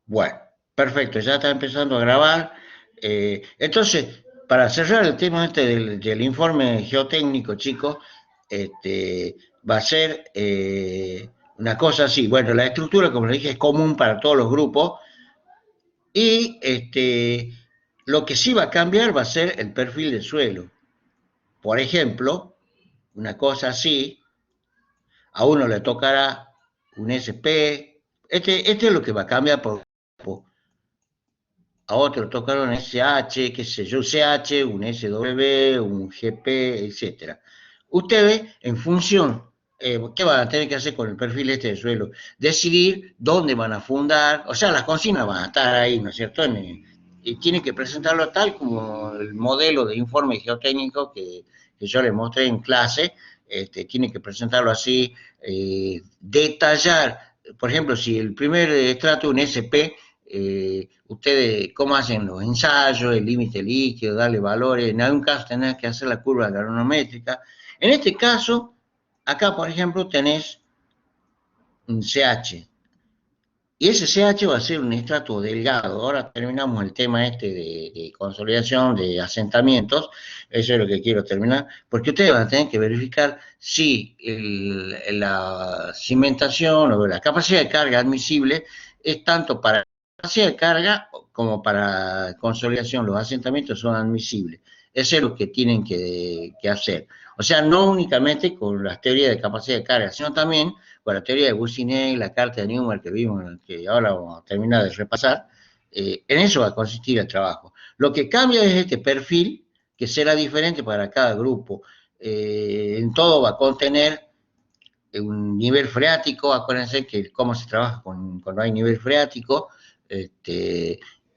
Bueno, perfecto, ya está empezando a grabar. Entonces, para cerrar el tema este del informe geotécnico, chicos, va a ser una cosa así. Bueno, la estructura, como le dije, es común para todos los grupos y lo que sí va a cambiar va a ser el perfil del suelo. Por ejemplo, una cosa así, a uno le tocará un SP. Este es lo que va a cambiar a otro tocaron SH, qué sé yo, CH, un SW, un GP, etcétera. Ustedes, en función, ¿qué van a tener que hacer con el perfil este de suelo? Decidir dónde van a fundar, o sea, las consignas van a estar ahí, ¿no es cierto? Y tienen que presentarlo tal como el modelo de informe geotécnico que yo les mostré en clase, tienen que presentarlo así, detallar, por ejemplo, si el primer estrato es un SP, ustedes cómo hacen los ensayos, el límite líquido, darle valores, en algún caso tenés que hacer la curva galvanométrica. En este caso, acá por ejemplo tenés un CH, y ese CH va a ser un estrato delgado. Ahora terminamos el tema este de consolidación, de asentamientos, eso es lo que quiero terminar, porque ustedes van a tener que verificar si la cimentación o la capacidad de carga admisible es tanto para capacidad de carga como para consolidación, los asentamientos son admisibles. Eso es lo que tienen que hacer. O sea, no únicamente con las teorías de capacidad de carga, sino también con la teoría de Bussinet, la carta de Newman que vimos, que ahora vamos a terminar de repasar. En eso va a consistir el trabajo. Lo que cambia es este perfil, que será diferente para cada grupo. En todo va a contener un nivel freático, acuérdense que cómo se trabaja cuando hay nivel freático,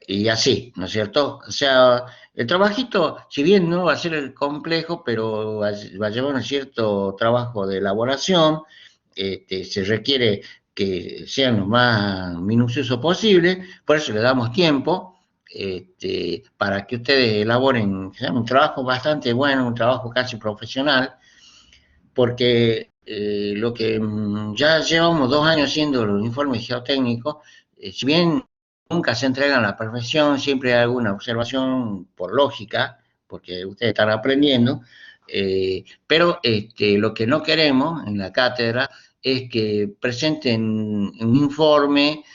y así, ¿no es cierto? O sea, el trabajito, si bien no va a ser complejo, pero va a llevar un cierto trabajo de elaboración, se requiere que sean lo más minucioso posible, por eso le damos tiempo, para que ustedes elaboren un trabajo bastante bueno, un trabajo casi profesional, porque lo que ya llevamos 2 años haciendo los informes geotécnicos, si bien nunca se entregan a la perfección, siempre hay alguna observación por lógica, porque ustedes están aprendiendo, pero lo que no queremos en la cátedra es que presenten un informe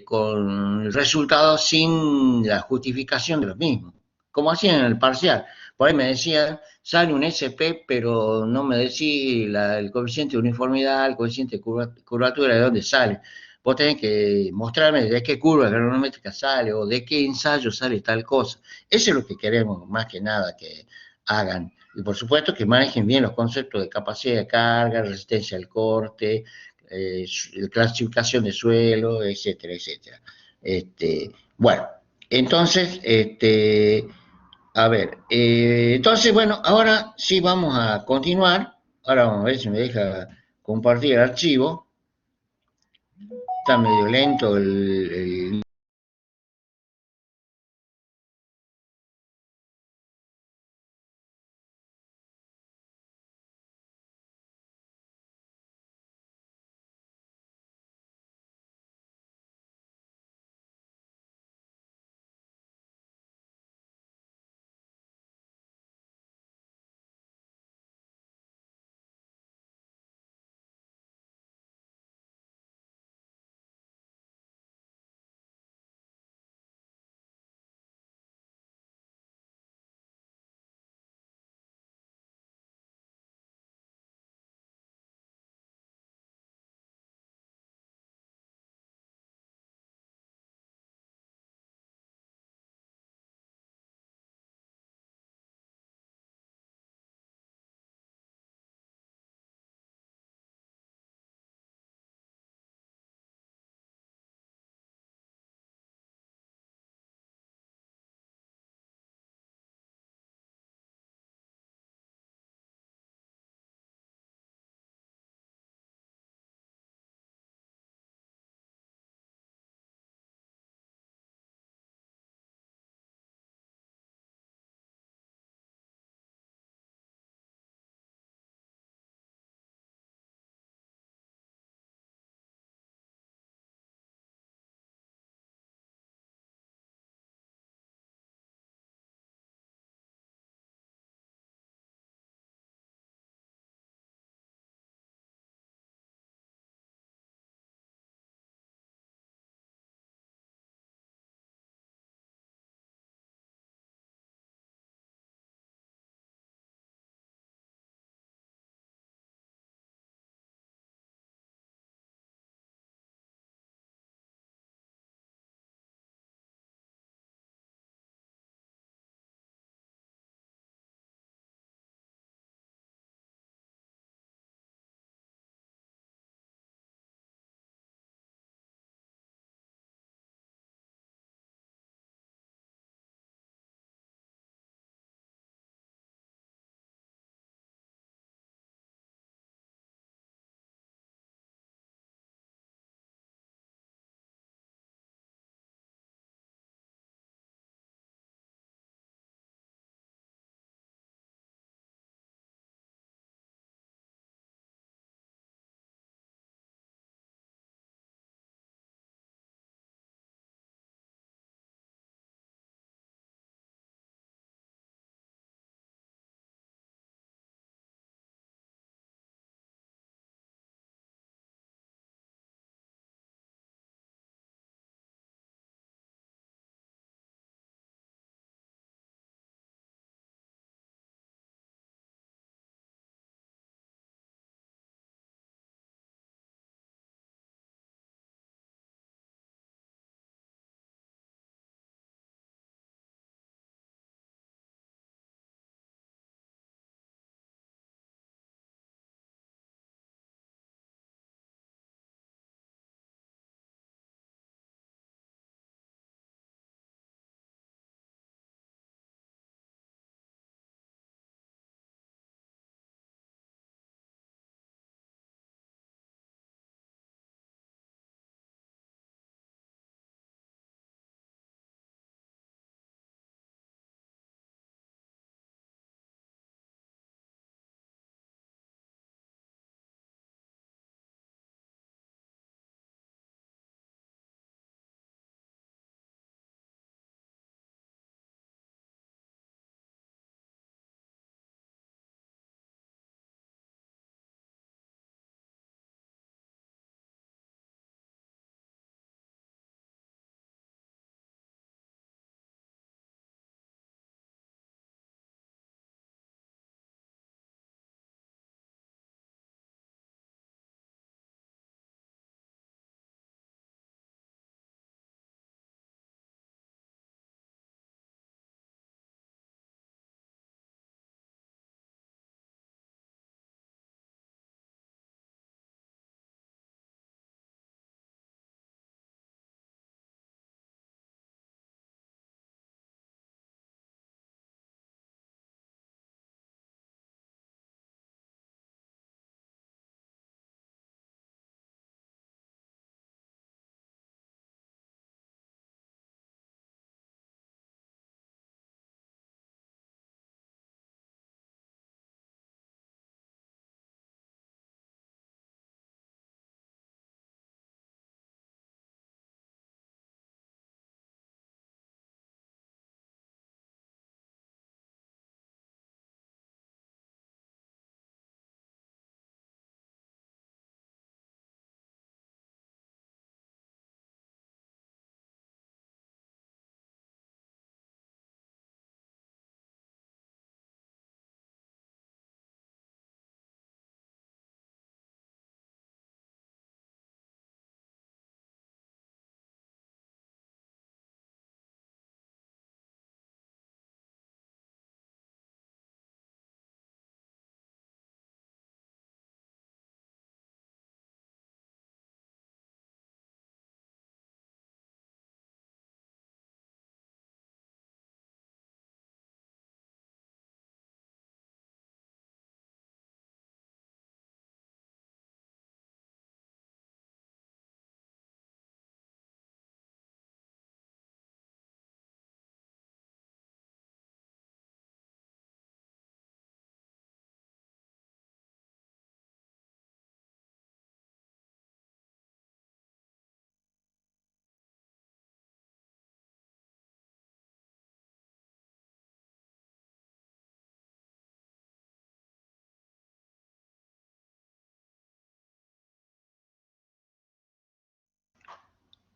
con resultados sin la justificación de los mismos, como hacían en el parcial. Por ahí me decían, sale un SP, pero no me decís el coeficiente de uniformidad, el coeficiente de curvatura, de dónde sale. Vos tenés que mostrarme de qué curva granulométrica sale o de qué ensayo sale tal cosa. Eso es lo que queremos más que nada que hagan. Y por supuesto que manejen bien los conceptos de capacidad de carga, resistencia al corte, clasificación de suelo, etcétera, etcétera. Bueno, entonces, a ver, entonces, bueno, ahora sí vamos a continuar. Ahora vamos a ver si me deja compartir el archivo. Está medio lento el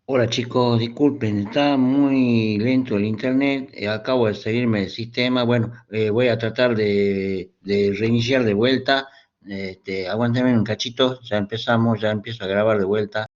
Hola chicos, disculpen, está muy lento el internet, acabo de salirme del sistema, bueno, voy a tratar de reiniciar de vuelta, aguántenme un cachito, ya empezamos, ya empiezo a grabar de vuelta.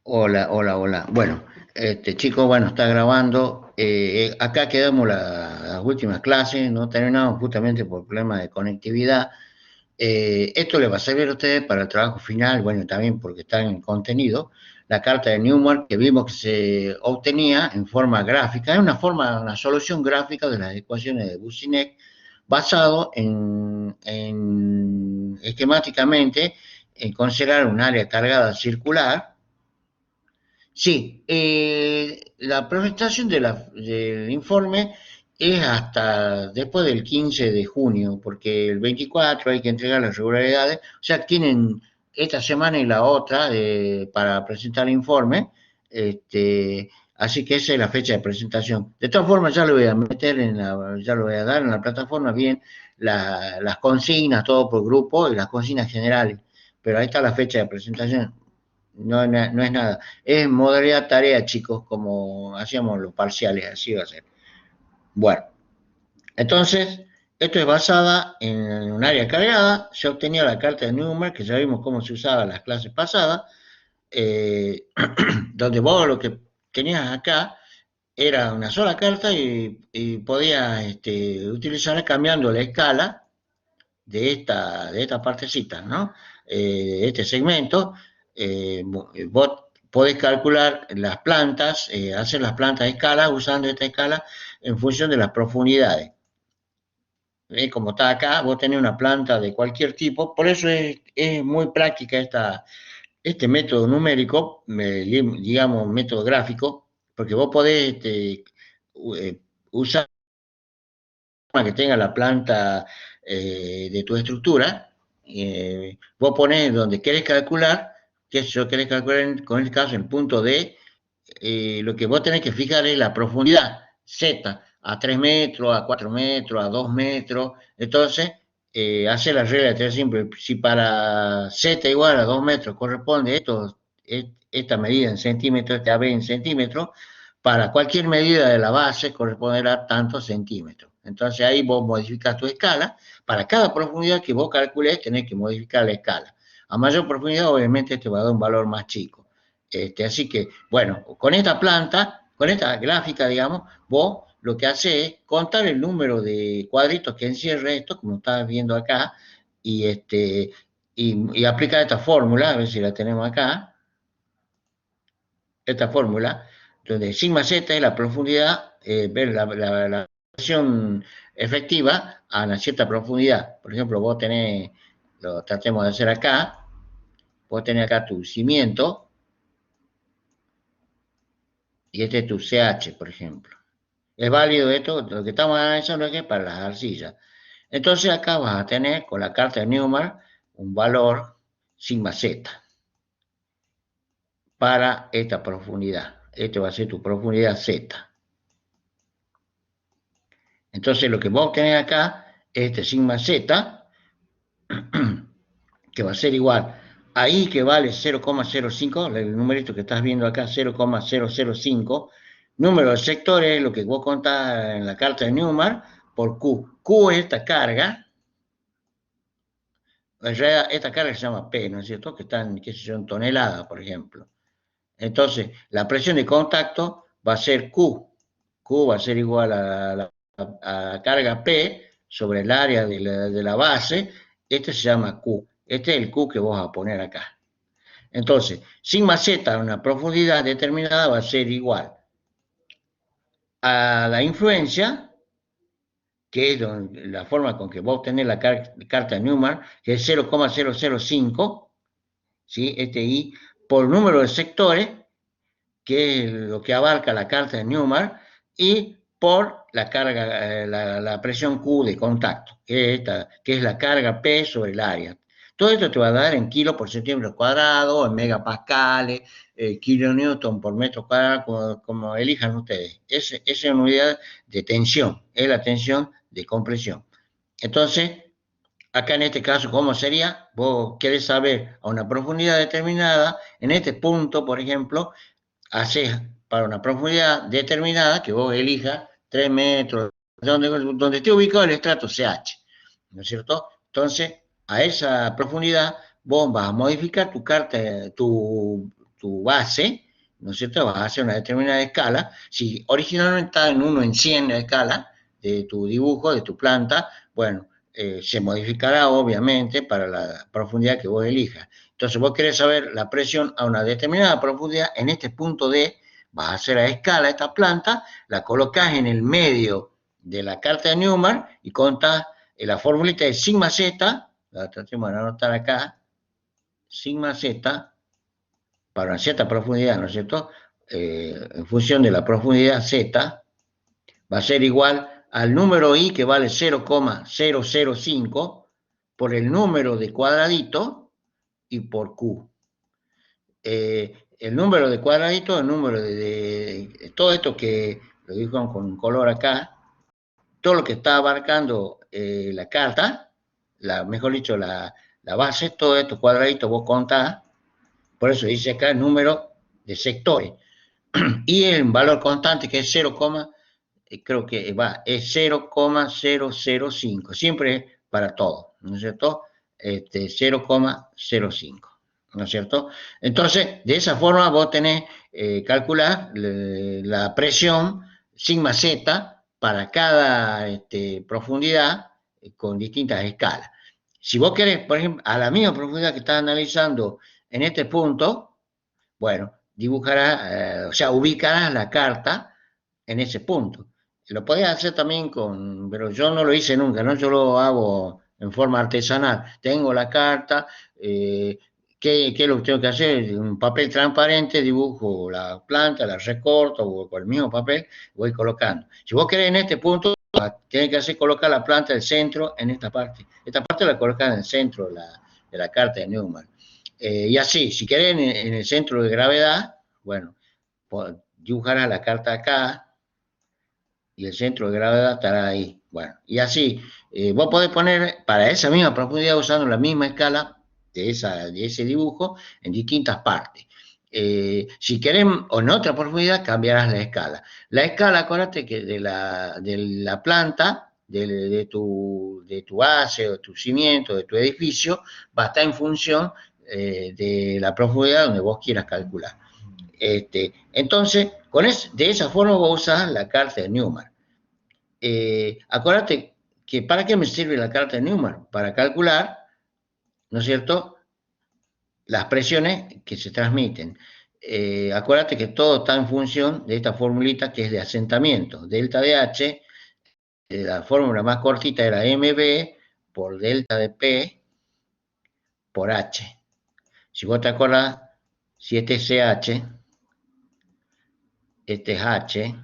Hola, hola, hola. Bueno, chicos, bueno, está grabando, acá quedamos las últimas clases, no terminamos justamente por problemas de conectividad. Esto le va a servir a ustedes para el trabajo final, bueno, también porque está en el contenido. La carta de Newmark que vimos que se obtenía en forma gráfica, es una solución gráfica de las ecuaciones de Boussinesq basado en esquemáticamente en considerar un área cargada circular. Sí, la presentación del informe es hasta después del 15 de junio, porque el 24 hay que entregar las regularidades, o sea, tienen esta semana y la otra para presentar el informe, así que esa es la fecha de presentación. De todas formas, ya lo voy a meter ya lo voy a dar en la plataforma bien las consignas, todo por grupo y las consignas generales, pero ahí está la fecha de presentación. No, no es nada. Es modalidad tarea, chicos, como hacíamos los parciales, así va a ser. Bueno, entonces, esto es basada en un área cargada. Se obtenía la carta de Newmark, que ya vimos cómo se usaba en las clases pasadas, donde vos lo que tenías acá era una sola carta y podías utilizarla cambiando la escala de esta partecita, ¿no? Este segmento, vos podés calcular las plantas, hacer las plantas de escala usando esta escala en función de las profundidades. Como está acá, vos tenés una planta de cualquier tipo, por eso es muy práctica este método numérico, digamos método gráfico, porque vos podés usar que tenga la planta de tu estructura, vos ponés donde querés calcular, que yo querés calcular con este caso el punto D, lo que vos tenés que fijar es la profundidad, Z, a 3 metros, a 4 metros, a 2 metros, entonces hace la regla de tres simple, si para Z igual a 2 metros corresponde esta medida en centímetros, esta B en centímetros, para cualquier medida de la base corresponderá tantos centímetros. Entonces ahí vos modificas tu escala. Para cada profundidad que vos calcules, tenés que modificar la escala. A mayor profundidad, obviamente, te va a dar un valor más chico. Así que, bueno, con esta planta, con esta gráfica, digamos, vos lo que haces es contar el número de cuadritos que encierra esto, como estás viendo acá, y, y aplicar esta fórmula, a ver si la tenemos acá, esta fórmula, donde sigma z es la profundidad, ver la presión efectiva a una cierta profundidad. Por ejemplo, vos tenés, lo tratemos de hacer acá, vos tenés acá tu cimiento y este es tu CH, por ejemplo. Es válido esto, lo que estamos analizando es que para las arcillas. Entonces acá vas a tener con la carta de Newmark un valor sigma z para esta profundidad. Este va a ser tu profundidad z. Entonces lo que vos tenés acá es este sigma z, que va a ser igual a I que vale 0,05, el numerito que estás viendo acá, 0,005, número de sectores, lo que vos contás en la carta de Newmark, por Q. Q es esta carga, en realidad esta carga se llama P, ¿no es cierto? Que están, qué sé yo, en toneladas, por ejemplo. Entonces, la presión de contacto va a ser Q. Q va a ser igual a la carga P sobre el área de la base. Este se llama Q. Este es el Q que vos vas a poner acá. Entonces, sigma z a una profundidad determinada va a ser igual a la influencia, que es la forma con que vos tenés la carta de Newman, que es 0,005, ¿sí? Este I, por número de sectores, que es lo que abarca la carta de Newman, y por la carga, la presión Q de contacto, que es la carga P sobre el área. Todo esto te va a dar en kilos por centímetro cuadrado, en megapascales, kilonewton por metro cuadrado, como elijan ustedes. Esa es una unidad de tensión, es la tensión de compresión. Entonces, acá en este caso, ¿cómo sería? Vos querés saber a una profundidad determinada, en este punto, por ejemplo, haces para una profundidad determinada que vos elijas 3 metros, donde esté ubicado el estrato CH, ¿no es cierto? Entonces, a esa profundidad vos vas a modificar tu carta, tu base, ¿no es cierto? Vas a hacer una determinada escala. Si originalmente está en 1 en 100 la escala de tu dibujo, de tu planta, bueno, se modificará obviamente para la profundidad que vos elijas. Entonces vos querés saber la presión a una determinada profundidad, en este punto D vas a hacer a escala esta planta, la colocás en el medio de la carta de Newman y contás la formulita de sigma z, la tratemos de anotar acá, sigma z, para una cierta profundidad, ¿no es cierto? En función de la profundidad z, va a ser igual al número I, que vale 0,005, por el número de cuadradito y por Q. El número de cuadraditos, el número todo esto que lo dijo con color acá, todo lo que está abarcando la carta, mejor dicho, la base, todo esto cuadraditos vos contás, por eso dice acá el número de sectores. Y el valor constante, que es 0, creo que es 0,005, siempre para todo, ¿no es cierto? 0,05. ¿No es cierto? Entonces, de esa forma vos tenés calcular la presión sigma z para cada profundidad con distintas escalas. Si vos querés, por ejemplo, a la misma profundidad que estás analizando en este punto, bueno, dibujarás, o sea, ubicarás la carta en ese punto. Lo podés hacer también pero yo no lo hice nunca, ¿no? Yo lo hago en forma artesanal. Tengo la carta, ¿qué es lo que tengo que hacer? En un papel transparente dibujo la planta, la recorto o con el mismo papel voy colocando. Si vos querés en este punto, tenés que hacer colocar la planta del centro en esta parte. Esta parte la colocas en el centro de la carta de Newman. Y así, si querés en el centro de gravedad, bueno, dibujarás la carta acá y el centro de gravedad estará ahí. Bueno, y así, vos podés poner para esa misma profundidad usando la misma escala de ese dibujo en distintas partes. Si querés o en otra profundidad, cambiarás la escala. La escala, acuérdate que de la planta, de tu base, o de tu cimiento, de tu edificio, va a estar en función de la profundidad donde vos quieras calcular. Entonces, de esa forma vos usás la carta de Newman. Acuérdate que ¿para qué me sirve la carta de Newman? Para calcular, ¿no es cierto?, las presiones que se transmiten. Acuérdate que todo está en función de esta formulita que es de asentamiento. Delta de H, la fórmula más cortita era MB por delta de P por H. Si vos te acordás, si este es CH, este es H,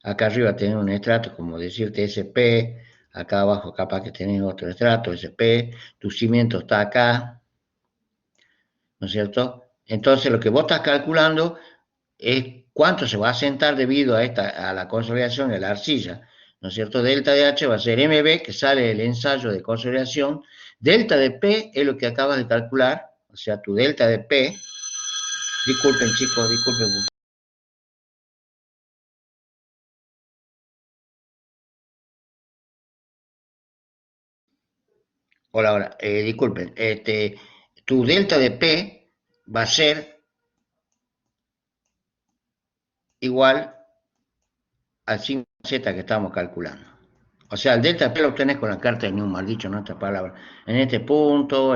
acá arriba tenés un estrato, como decirte SP, acá abajo capaz que tenés otro estrato, SP, tu cimiento está acá, ¿no es cierto? Entonces lo que vos estás calculando es cuánto se va a asentar debido a la consolidación de la arcilla, ¿no es cierto? Delta de H va a ser MB, que sale del ensayo de consolidación, delta de P es lo que acabas de calcular, o sea, tu delta de P, disculpen chicos, disculpen. Hola, hola, disculpen, tu delta de P va a ser igual al 5Z que estamos calculando. O sea, el delta de P lo obtenés con la carta de Newman, dicho en otras palabras. En este punto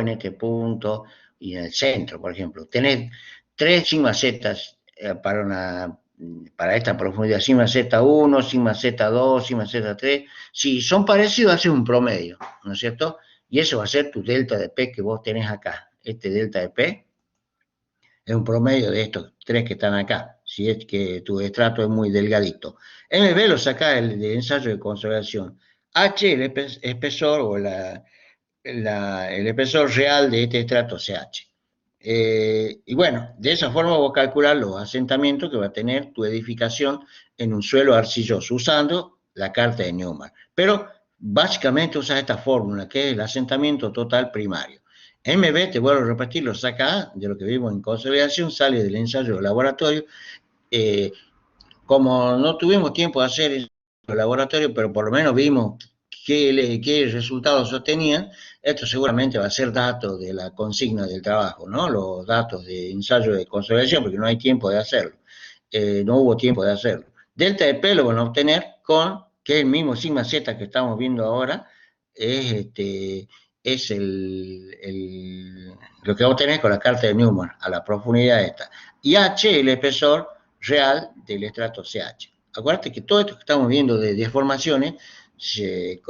y en el centro, por ejemplo. Tenés 3 sigma Z para una para esta profundidad, sigma Z1, sigma Z2, sigma Z3, si son parecidos, haces un promedio, ¿no es cierto? Y eso va a ser tu delta de P que vos tenés acá. Este delta de P es un promedio de estos tres que están acá, si es que tu estrato es muy delgadito. MB lo saca del ensayo de consolidación. H, el espesor o el espesor real de este estrato CH. Y bueno, de esa forma vos calcular los asentamientos que va a tener tu edificación en un suelo arcilloso usando la carta de Newman. Pero básicamente usas esta fórmula que es el asentamiento total primario. MB, te vuelvo a repetir, lo saca de lo que vimos en consolidación, sale del ensayo de laboratorio. Como no tuvimos tiempo de hacer el laboratorio, pero por lo menos vimos qué resultados obtenían, esto seguramente va a ser datos de la consigna del trabajo, ¿no? Los datos de ensayo de consolidación, porque no hay tiempo de hacerlo. No hubo tiempo de hacerlo. Delta de P lo van a obtener con, que es el mismo sigma Z que estamos viendo ahora, es lo que vamos a obtener con la carta de Newman, a la profundidad esta. Y H, el espesor real del estrato CH. Acuérdate que todo esto que estamos viendo de deformaciones se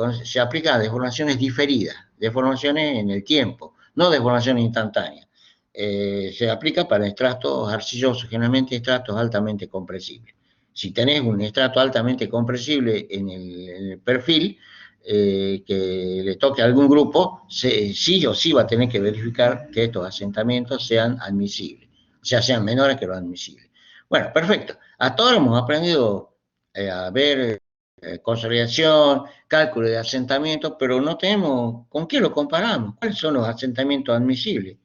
aplica a deformaciones diferidas, deformaciones en el tiempo, no deformaciones instantáneas. Se aplica para estratos arcillosos, generalmente estratos altamente compresibles. Si tenés un estrato altamente compresible en el perfil, que le toque a algún grupo, sí o sí va a tener que verificar que estos asentamientos sean admisibles, o sea, sean menores que los admisibles. Bueno, perfecto. A todos hemos aprendido a ver consolidación, cálculo de asentamientos, pero no tenemos con qué lo comparamos. ¿Cuáles son los asentamientos admisibles?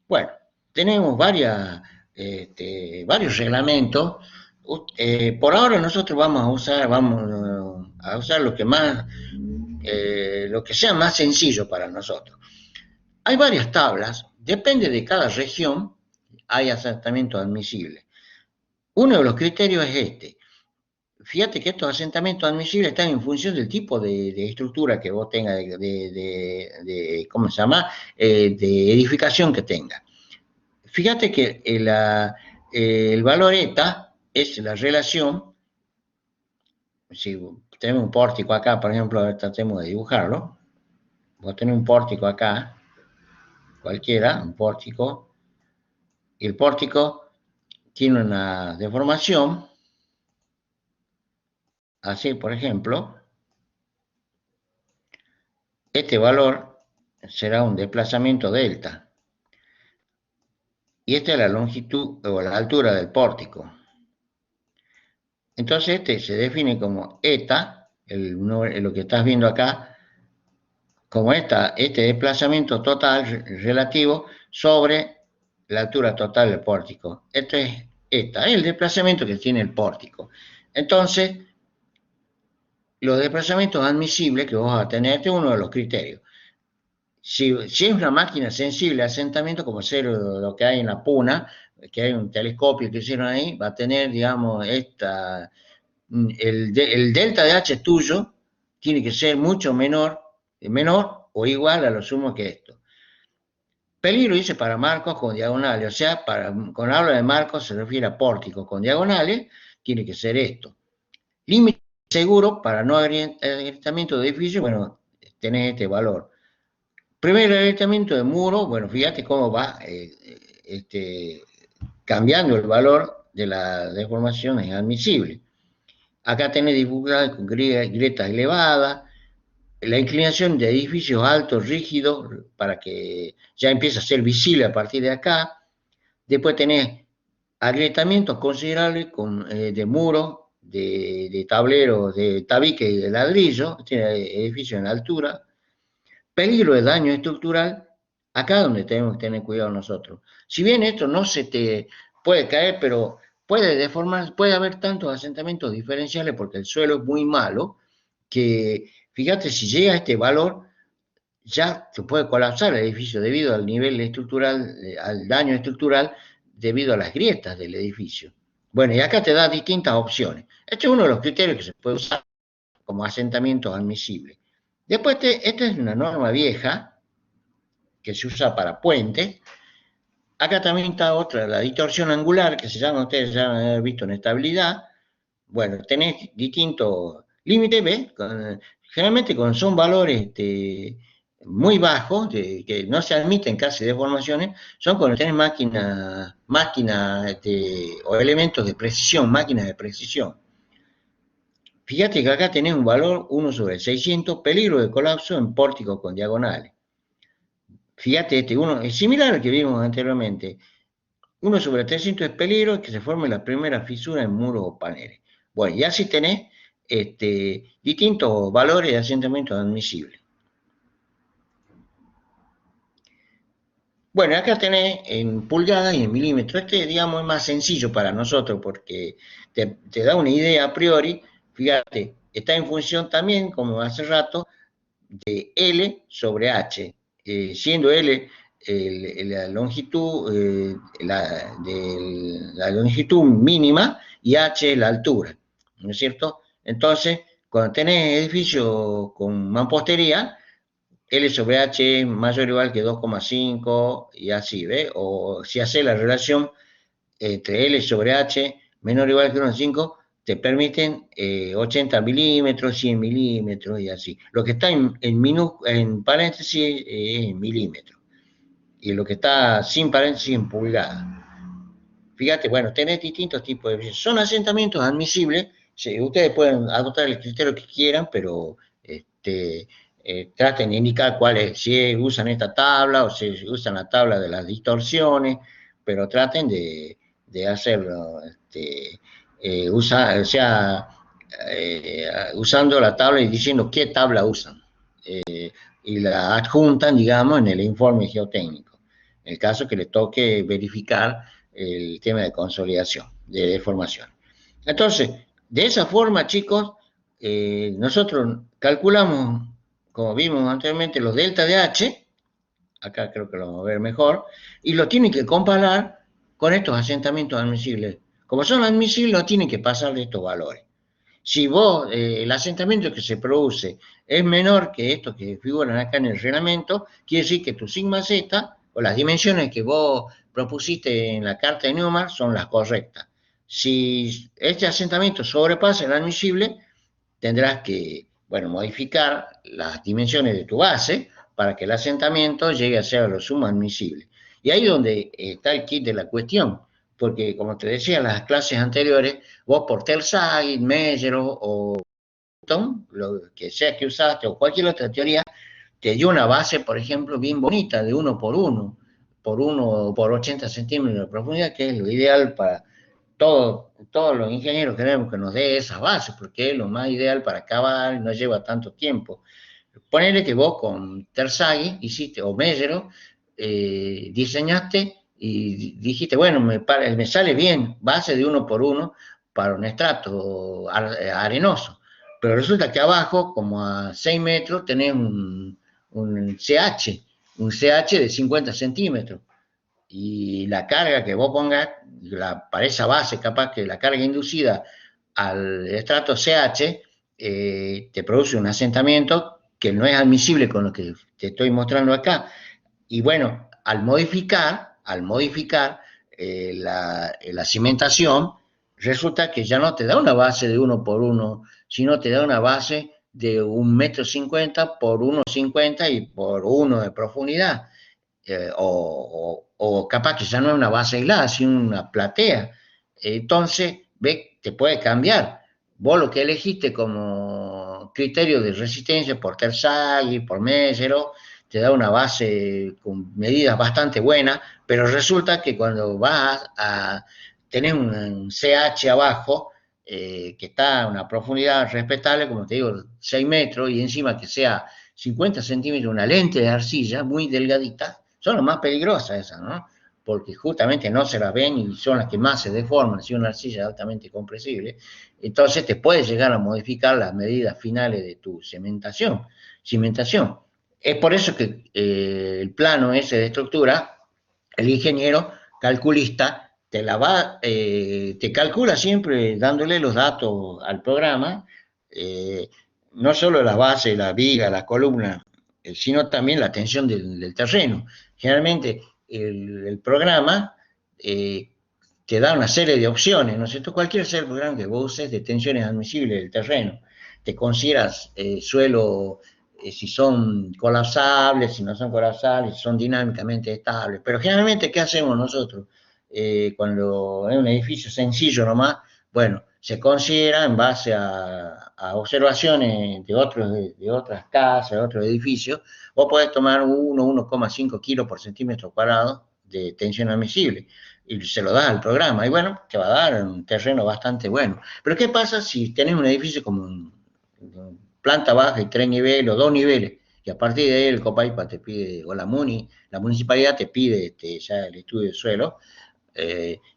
Bueno, tenemos varios reglamentos. Por ahora nosotros vamos a usar lo que sea más sencillo para nosotros. Hay varias tablas, depende de cada región, hay asentamientos admisibles. Uno de los criterios es este. Fíjate que estos asentamientos admisibles están en función del tipo de estructura que vos tengas, ¿cómo se llama? De edificación que tenga. Fíjate que el valor eta es la relación, si tenemos un pórtico acá, por ejemplo, tratemos de dibujarlo, vos tenés un pórtico acá, cualquiera, un pórtico, y el pórtico tiene una deformación, así por ejemplo, este valor será un desplazamiento delta, y esta es la longitud o la altura del pórtico. Entonces este se define como eta, lo que estás viendo acá, como este desplazamiento total relativo sobre la altura total del pórtico. Esto es el desplazamiento que tiene el pórtico. Entonces, los desplazamientos admisibles que vos vas a tener, este es uno de los criterios. Si es una máquina sensible a asentamiento, como ser lo que hay en la Puna, que hay un telescopio que hicieron ahí, va a tener, digamos, el delta de H tuyo tiene que ser mucho menor o igual a lo sumo que esto. Peligro dice para marcos con diagonales, o sea, con habla de marcos se refiere a pórticos con diagonales, tiene que ser esto. Límite seguro para no agrietamiento de edificio, bueno, tenés este valor. Primer agrietamiento de muro, bueno, fíjate cómo va cambiando el valor de la deformación, es admisible. Acá tenés dificultades con grietas elevadas, la inclinación de edificios altos, rígidos, para que ya empiece a ser visible a partir de acá. Después tenés agrietamientos considerables de muros, de tableros, de tabique y de ladrillo, tiene edificios en altura. Peligro de daño estructural, acá donde tenemos que tener cuidado nosotros. Si bien esto no se te puede caer, pero puede deformar, puede haber tantos asentamientos diferenciales porque el suelo es muy malo, que fíjate, si llega a este valor, ya se puede colapsar el edificio debido al nivel estructural, al daño estructural, debido a las grietas del edificio. Bueno, y acá te da distintas opciones. Este es uno de los criterios que se puede usar como asentamiento admisible. Después, esta es una norma vieja que se usa para puentes, Acá también está otra, la distorsión angular, que se llama, ustedes ya han haber visto en estabilidad. Bueno, tenés distintos límites, ¿ves? Generalmente cuando son valores muy bajos, que no se admiten casi deformaciones, son cuando tenés máquinas o elementos de precisión, máquinas de precisión. Fíjate que acá tenés un valor 1/600, peligro de colapso en pórticos con diagonales. Fíjate, uno es similar al que vimos anteriormente. 1/300 es peligro que se forme la primera fisura en muros o paneles. Bueno, y así tenés distintos valores de asentamiento admisibles. Bueno, acá tenés en pulgadas y en milímetros. Digamos, es más sencillo para nosotros porque te da una idea a priori. Fíjate, está en función también, como hace rato, de L sobre H, siendo L la longitud, la longitud mínima y H la altura, ¿no es cierto? Entonces, cuando tenés edificios con mampostería, L sobre H es mayor o igual que 2,5 y así, ¿ves? O si hace la relación entre L sobre H menor o igual que 1,5, te permiten 80 milímetros, 100 milímetros y así. Lo que está en paréntesis es en milímetros y lo que está sin paréntesis en pulgadas. Fíjate, bueno, tenés distintos tipos de... Son asentamientos admisibles, sí, ustedes pueden adoptar el criterio que quieran, pero traten de indicar cuáles, si usan esta tabla o si usan la tabla de las distorsiones, pero traten de hacerlo, o sea, usando la tabla y diciendo qué tabla usan. Y la adjuntan, digamos, en el informe geotécnico. En el caso que les toque verificar el tema de consolidación, de deformación. Entonces, de esa forma, chicos, nosotros calculamos, como vimos anteriormente, los delta de H, acá creo que lo vamos a ver mejor, y lo tienen que comparar con estos asentamientos admisibles. Como son admisibles, lo tienen que pasar de estos valores. Si vos, el asentamiento que se produce es menor que estos que figuran acá en el reglamento, quiere decir que tu sigma z o las dimensiones que vos propusiste en la carta de Newman son las correctas. Si este asentamiento sobrepasa el admisible, tendrás que, bueno, modificar las dimensiones de tu base para que el asentamiento llegue a ser lo sumo admisible. Y ahí es donde está el kit de la cuestión, porque como te decía en las clases anteriores, vos por Terzaghi, Meyer o lo que sea que usaste, o cualquier otra teoría, te dio una base, por ejemplo, bien bonita, de 1 por 80 centímetros de profundidad, que es lo ideal para todos los ingenieros. Queremos que nos dé esas bases, porque es lo más ideal para acabar y no lleva tanto tiempo. Ponele que vos con Terzaghi hiciste, o Mellero, diseñaste y dijiste, bueno, me sale bien, base de 1 por 1 para un estrato arenoso. Pero resulta que abajo, como a 6 metros, tenés un CH de 50 centímetros. Y la carga que vos pongas, para esa base, capaz que la carga inducida al estrato CH te produce un asentamiento que no es admisible con lo que te estoy mostrando acá. Y bueno, al modificar la cimentación, resulta que ya no te da una base de 1 por 1, sino te da una base de 1,50 m por 1,50 y por 1 de profundidad. O capaz que ya no es una base aislada, sino una platea. Entonces, ve, te puede cambiar. Vos lo que elegiste como criterio de resistencia por Terzaghi, por Mésero, te da una base con medidas bastante buenas, pero resulta que cuando vas a tener un CH abajo, que está a una profundidad respetable, como te digo, 6 metros, y encima que sea 50 centímetros, una lente de arcilla muy delgadita, son las más peligrosas esas, ¿no? Porque justamente no se las ven y son las que más se deforman, si una arcilla altamente compresible, entonces te puedes llegar a modificar las medidas finales de tu cimentación. Es por eso que el plano ese de estructura, el ingeniero calculista te calcula siempre dándole los datos al programa, no solo la base, la viga, la columna, sino también la tensión del terreno. Generalmente el programa te da una serie de opciones, ¿no es cierto? Cualquier sea el programa que vos uses de tensiones admisibles del terreno, te consideras suelo, si son colapsables, si no son colapsables, si son dinámicamente estables. Pero generalmente, ¿qué hacemos nosotros? Cuando es un edificio sencillo nomás, bueno, se considera en base a observaciones de otras casas, de otros edificios, vos podés tomar 1,5 kilos por centímetro cuadrado de tensión admisible y se lo das al programa y bueno, te va a dar un terreno bastante bueno. Pero ¿qué pasa si tenés un edificio como planta baja y 3 niveles o 2 niveles? Y a partir de ahí el Copaipa te pide, o la municipalidad te pide ya el estudio de suelo,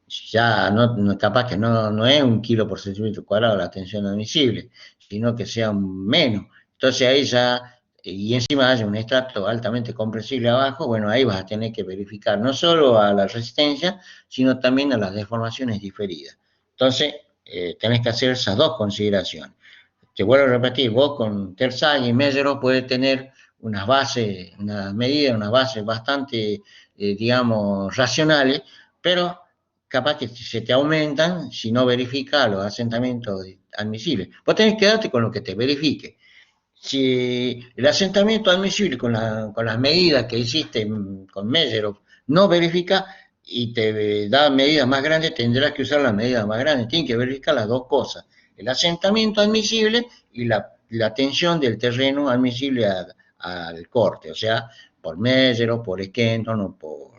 ya capaz que no es 1 kilo por centímetro cuadrado la tensión admisible, sino que sea menos. Entonces ahí ya, y encima hay un estrato altamente compresible abajo, bueno, ahí vas a tener que verificar no solo a la resistencia, sino también a las deformaciones diferidas. Entonces, tenés que hacer esas dos consideraciones. Te vuelvo a repetir, vos con Tersay y Mellero puedes tener unas bases, unas medidas, unas bases bastante, digamos, racionales, pero capaz que se te aumentan si no verificas los asentamientos admisibles. Vos tenés que quedarte con lo que te verifique. Si el asentamiento admisible con las medidas que hiciste con Mellero no verifica y te da medidas más grandes, tendrás que usar las medidas más grandes. Tienen que verificar las dos cosas, el asentamiento admisible y la tensión del terreno admisible al corte, o sea, por Mellero, por Skenton o por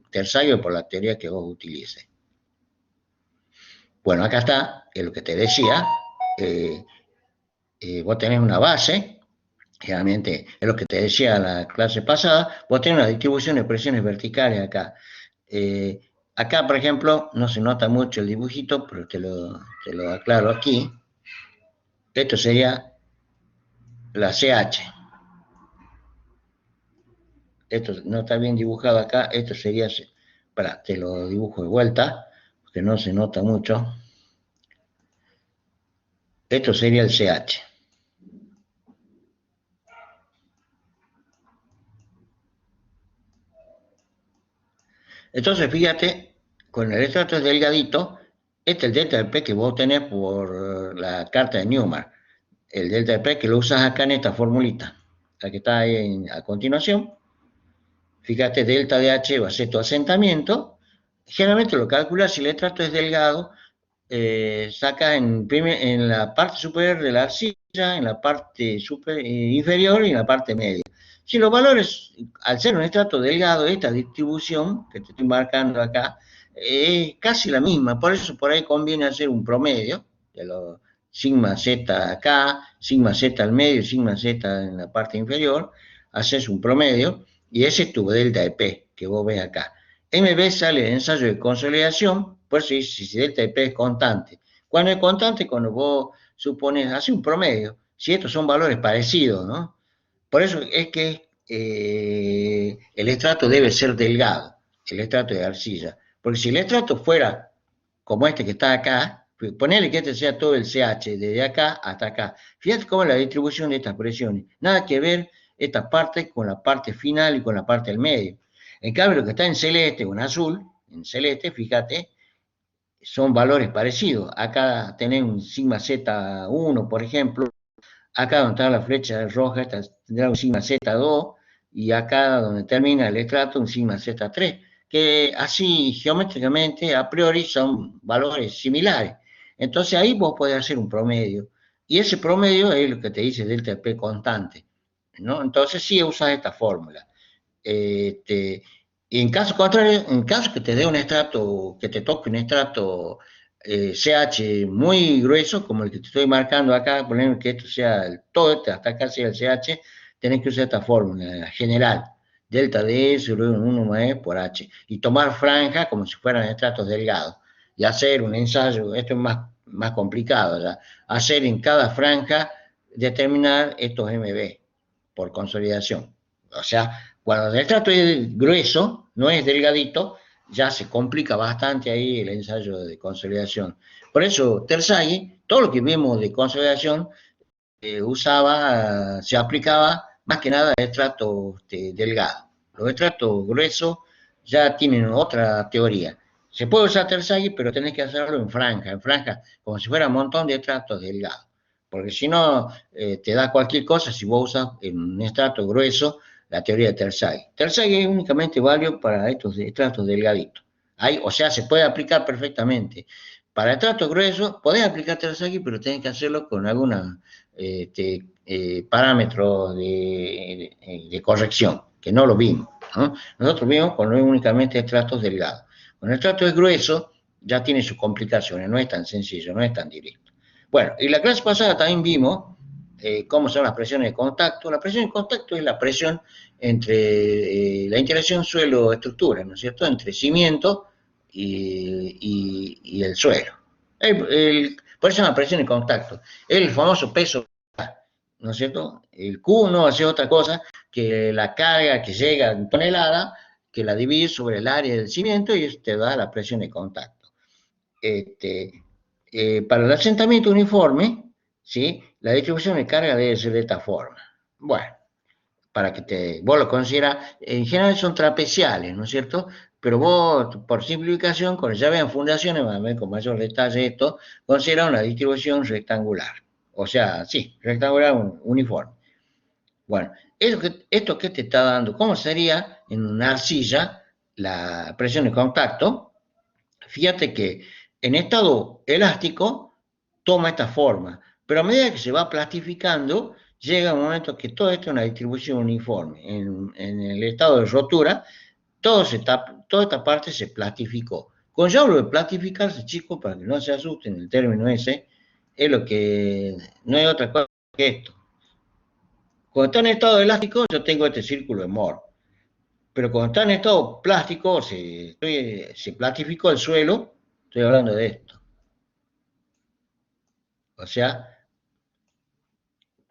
Tersay o por la teoría que vos utilices. Bueno, acá está, es lo que te decía, vos tenés una base, generalmente es lo que te decía la clase pasada, vos tenés una distribución de presiones verticales acá. Acá, por ejemplo, no se nota mucho el dibujito, pero te lo aclaro aquí. Esto sería la CH. Esto no está bien dibujado acá, esto sería, te lo dibujo de vuelta, porque no se nota mucho. Esto sería el CH. Entonces, fíjate, con el estrato delgadito, este es el delta del P que vos tenés por la carta de Newmark. El delta del P que lo usas acá en esta formulita, la que está ahí a continuación. Fíjate, delta de H va a ser tu asentamiento. Generalmente lo calculas si el estrato es delgado, saca en la parte superior de la arcilla, en la parte inferior y en la parte media. Si los valores, al ser un estrato delgado, esta distribución que te estoy marcando acá, es casi la misma, por eso por ahí conviene hacer un promedio de los sigma z acá, sigma z al medio, sigma z en la parte inferior, haces un promedio y ese es tu delta de P que vos ves acá. MB sale el ensayo de consolidación, por eso dice si delta de P es constante. Cuando es constante, cuando vos supones, hace un promedio, si estos son valores parecidos, ¿no? Por eso es que el estrato debe ser delgado, el estrato de arcilla. Porque si el estrato fuera como este que está acá, ponele que este sea todo el CH, desde acá hasta acá. Fíjate cómo es la distribución de estas presiones. Nada que ver esta parte con la parte final y con la parte del medio. En cambio, lo que está en celeste o en azul, en celeste, fíjate, son valores parecidos. Acá tenés un sigma Z1, por ejemplo. Acá donde está la flecha roja, esta tendrá un sigma Z2. Y acá donde termina el estrato, un sigma Z3. Que así geométricamente, a priori, son valores similares. Entonces ahí vos podés hacer un promedio. Y ese promedio es lo que te dice delta P constante, ¿no? Entonces sí usas esta fórmula. Y en caso contrario, en caso que te dé un estrato, que te toque un estrato CH muy grueso, como el que te estoy marcando acá, poner que esto sea todo, hasta acá sea el CH, tenés que usar esta fórmula general, delta D sobre 1 más E por H, y tomar franja como si fueran estratos delgados, y hacer un ensayo, esto es más complicado, ¿ya? Hacer en cada franja, determinar estos MB por consolidación. O sea, cuando el estrato es grueso, no es delgadito, ya se complica bastante ahí el ensayo de consolidación. Por eso, Tersay, todo lo que vemos de consolidación, se aplicaba más que nada a estratos delgados. Los estratos gruesos ya tienen otra teoría. Se puede usar Terzaghi, pero tenés que hacerlo en franja, como si fuera un montón de estratos delgados. Porque si no, te da cualquier cosa si vos usas en un estrato grueso la teoría de Terzaghi. Terzaghi es únicamente válido para estos estratos delgaditos. O sea, se puede aplicar perfectamente. Para estratos gruesos, podés aplicar Terzaghi, pero tenés que hacerlo con algunos parámetros de corrección, que no lo vimos, ¿no? Nosotros vimos con únicamente estratos delgados. Cuando el estrato es grueso, ya tiene sus complicaciones, no es tan sencillo, no es tan directo. Bueno, y la clase pasada también vimos cómo son las presiones de contacto. La presión de contacto es la presión entre la interacción suelo-estructura, ¿no es cierto? Entre cimiento y el suelo. Por eso es la presión de contacto. El famoso peso, ¿no es cierto? El Q no hace otra cosa que la carga que llega en tonelada, que la divide sobre el área del cimiento y eso te da la presión de contacto. Para el asentamiento uniforme, ¿sí? La distribución de carga debe ser de esta forma. Bueno, para que vos lo consideras, en general son trapeciales, ¿no es cierto? Pero vos, por simplificación, cuando ya vean fundaciones, van a ver con mayor detalle esto, considera una distribución rectangular. O sea, sí, rectangular uniforme. Bueno, esto que te está dando, ¿cómo sería en una arcilla la presión de contacto? Fíjate que en estado elástico toma esta forma, pero a medida que se va plastificando, llega un momento que todo esto es una distribución uniforme. En el estado de rotura, toda esta parte se plastificó. Cuando yo hablo de plastificarse, chicos, para que no se asusten, el término ese, es lo que no hay otra cosa que esto. Cuando está en estado elástico, yo tengo este círculo de Moore. Pero cuando está en estado plástico, se plastificó el suelo, estoy hablando de esto. O sea,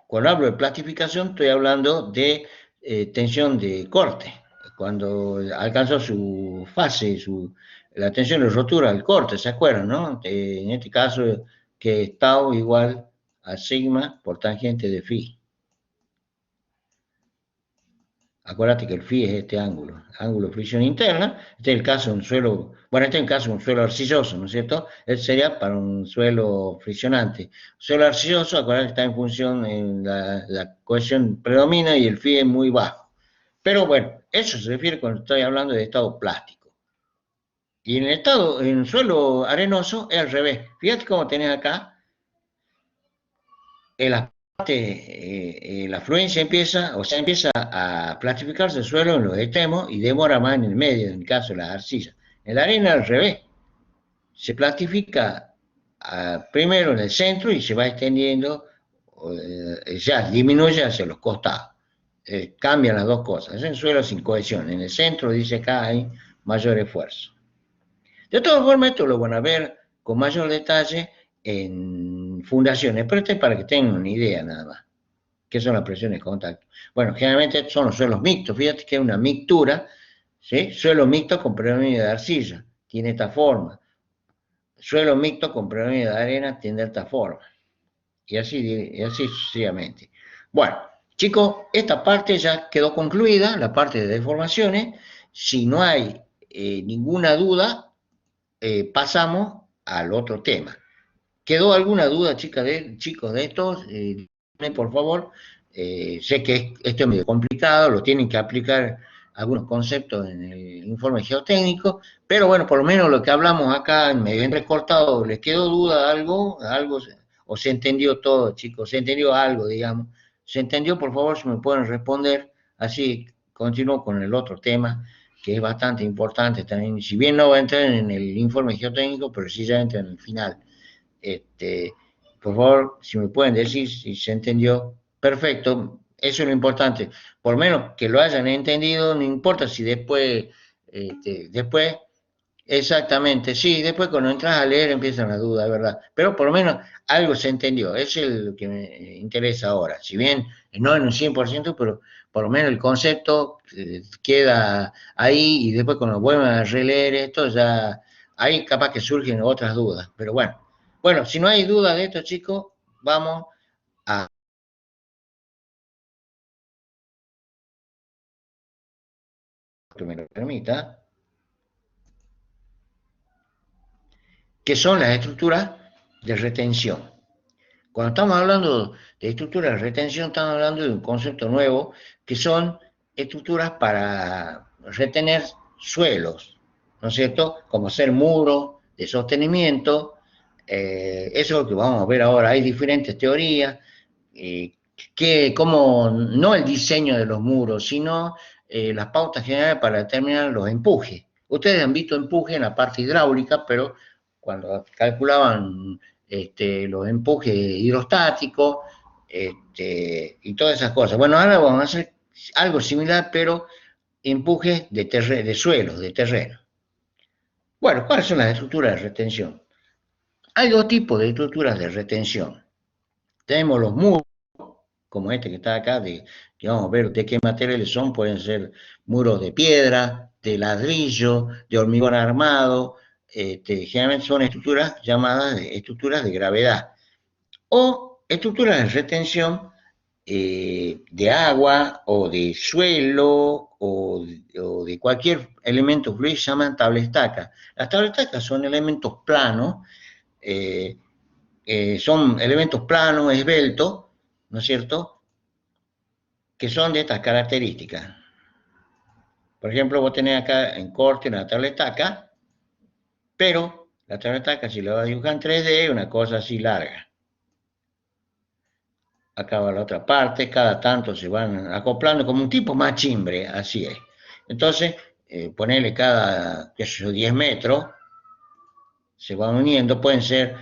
cuando hablo de plastificación, estoy hablando de tensión de corte. Cuando alcanzó su fase, la tensión de rotura al corte, ¿se acuerdan, no? En este caso, que es tau igual a sigma por tangente de phi. Acuérdate que el phi es este ángulo de fricción interna. Este es el caso de un suelo, bueno, este es el caso de un suelo arcilloso, ¿no es cierto? Este sería para un suelo friccionante. Suelo arcilloso, acuérdate que está en función, la cohesión predomina y el phi es muy bajo. Pero bueno, eso se refiere cuando estoy hablando de estado plástico. Y en suelo arenoso es al revés. Fíjate cómo tenés acá la parte, la fluencia empieza a plastificarse el suelo en los extremos y demora más en el medio, en el caso de la arcilla. En la arena al revés, se plastifica primero en el centro y se va extendiendo, ya disminuye hacia los costados. Cambian las dos cosas, es un suelo sin cohesión. En el centro, dice acá, hay mayor esfuerzo. De todas formas, esto lo van a ver con mayor detalle en fundaciones, pero este es para que tengan una idea nada más. ¿Qué son las presiones de contacto? Bueno, generalmente son los suelos mixtos. Fíjate que es una mixtura, ¿sí? Suelo mixto con predominio de arcilla, tiene esta forma. Suelo mixto con predominio de arena tiene esta forma. Y así sucesivamente. Bueno, chicos, esta parte ya quedó concluida, la parte de deformaciones. Si no hay ninguna duda, pasamos al otro tema. ¿Quedó alguna duda, chicos, de estos? Por favor. Sé que esto es medio complicado, lo tienen que aplicar algunos conceptos en el informe geotécnico, pero bueno, por lo menos lo que hablamos acá, medio recortado, ¿les quedó duda algo, o se entendió todo, chicos? ¿Se entendió algo, digamos? ¿Se entendió? Por favor, si me pueden responder, así continúo con el otro tema, que es bastante importante también, si bien no va a entrar en el informe geotécnico, pero sí ya entra en el final. Por favor, si me pueden decir si se entendió, perfecto, eso es lo importante, por lo menos que lo hayan entendido, no importa si después, exactamente, sí, después cuando entras a leer empiezan las dudas, ¿verdad? Pero por lo menos algo se entendió, eso es lo que me interesa ahora, si bien no en un 100%, pero por lo menos el concepto queda ahí y después cuando vuelvan a releer esto ya, ahí capaz que surgen otras dudas, pero bueno. Bueno, si no hay duda de esto, chicos, vamos a que me lo permita. que son las estructuras de retención. Cuando estamos hablando de estructuras de retención, estamos hablando de un concepto nuevo, que son estructuras para retener suelos, ¿no es cierto? Como ser muros de sostenimiento. Eso es lo que vamos a ver ahora. Hay diferentes teorías, como no el diseño de los muros, sino las pautas generales para determinar los empujes. Ustedes han visto empuje en la parte hidráulica, pero cuando calculaban los empujes hidrostáticos y todas esas cosas. Bueno, ahora vamos a hacer algo similar, pero empujes de suelos, de terreno. Bueno, ¿cuáles son las estructuras de retención? Hay dos tipos de estructuras de retención. Tenemos los muros, como este que está acá, que vamos a ver de qué materiales son. Pueden ser muros de piedra, de ladrillo, de hormigón armado. Generalmente son estructuras llamadas estructuras de gravedad o estructuras de retención de agua o de suelo o de cualquier elemento fluido, se llaman tablestacas. Las tablestacas son elementos planos, eh, son elementos planos, esbeltos, ¿no es cierto?, que son de estas características. Por ejemplo, vos tenés acá en corte una tablestaca, pero la tablestaca, si la vas a dibujar en 3D, es una cosa así larga. Acá va la otra parte, cada tanto se van acoplando como un tipo machimbre, así es. Entonces, ponerle cada, qué sé yo, 10 metros, se van uniendo, pueden ser,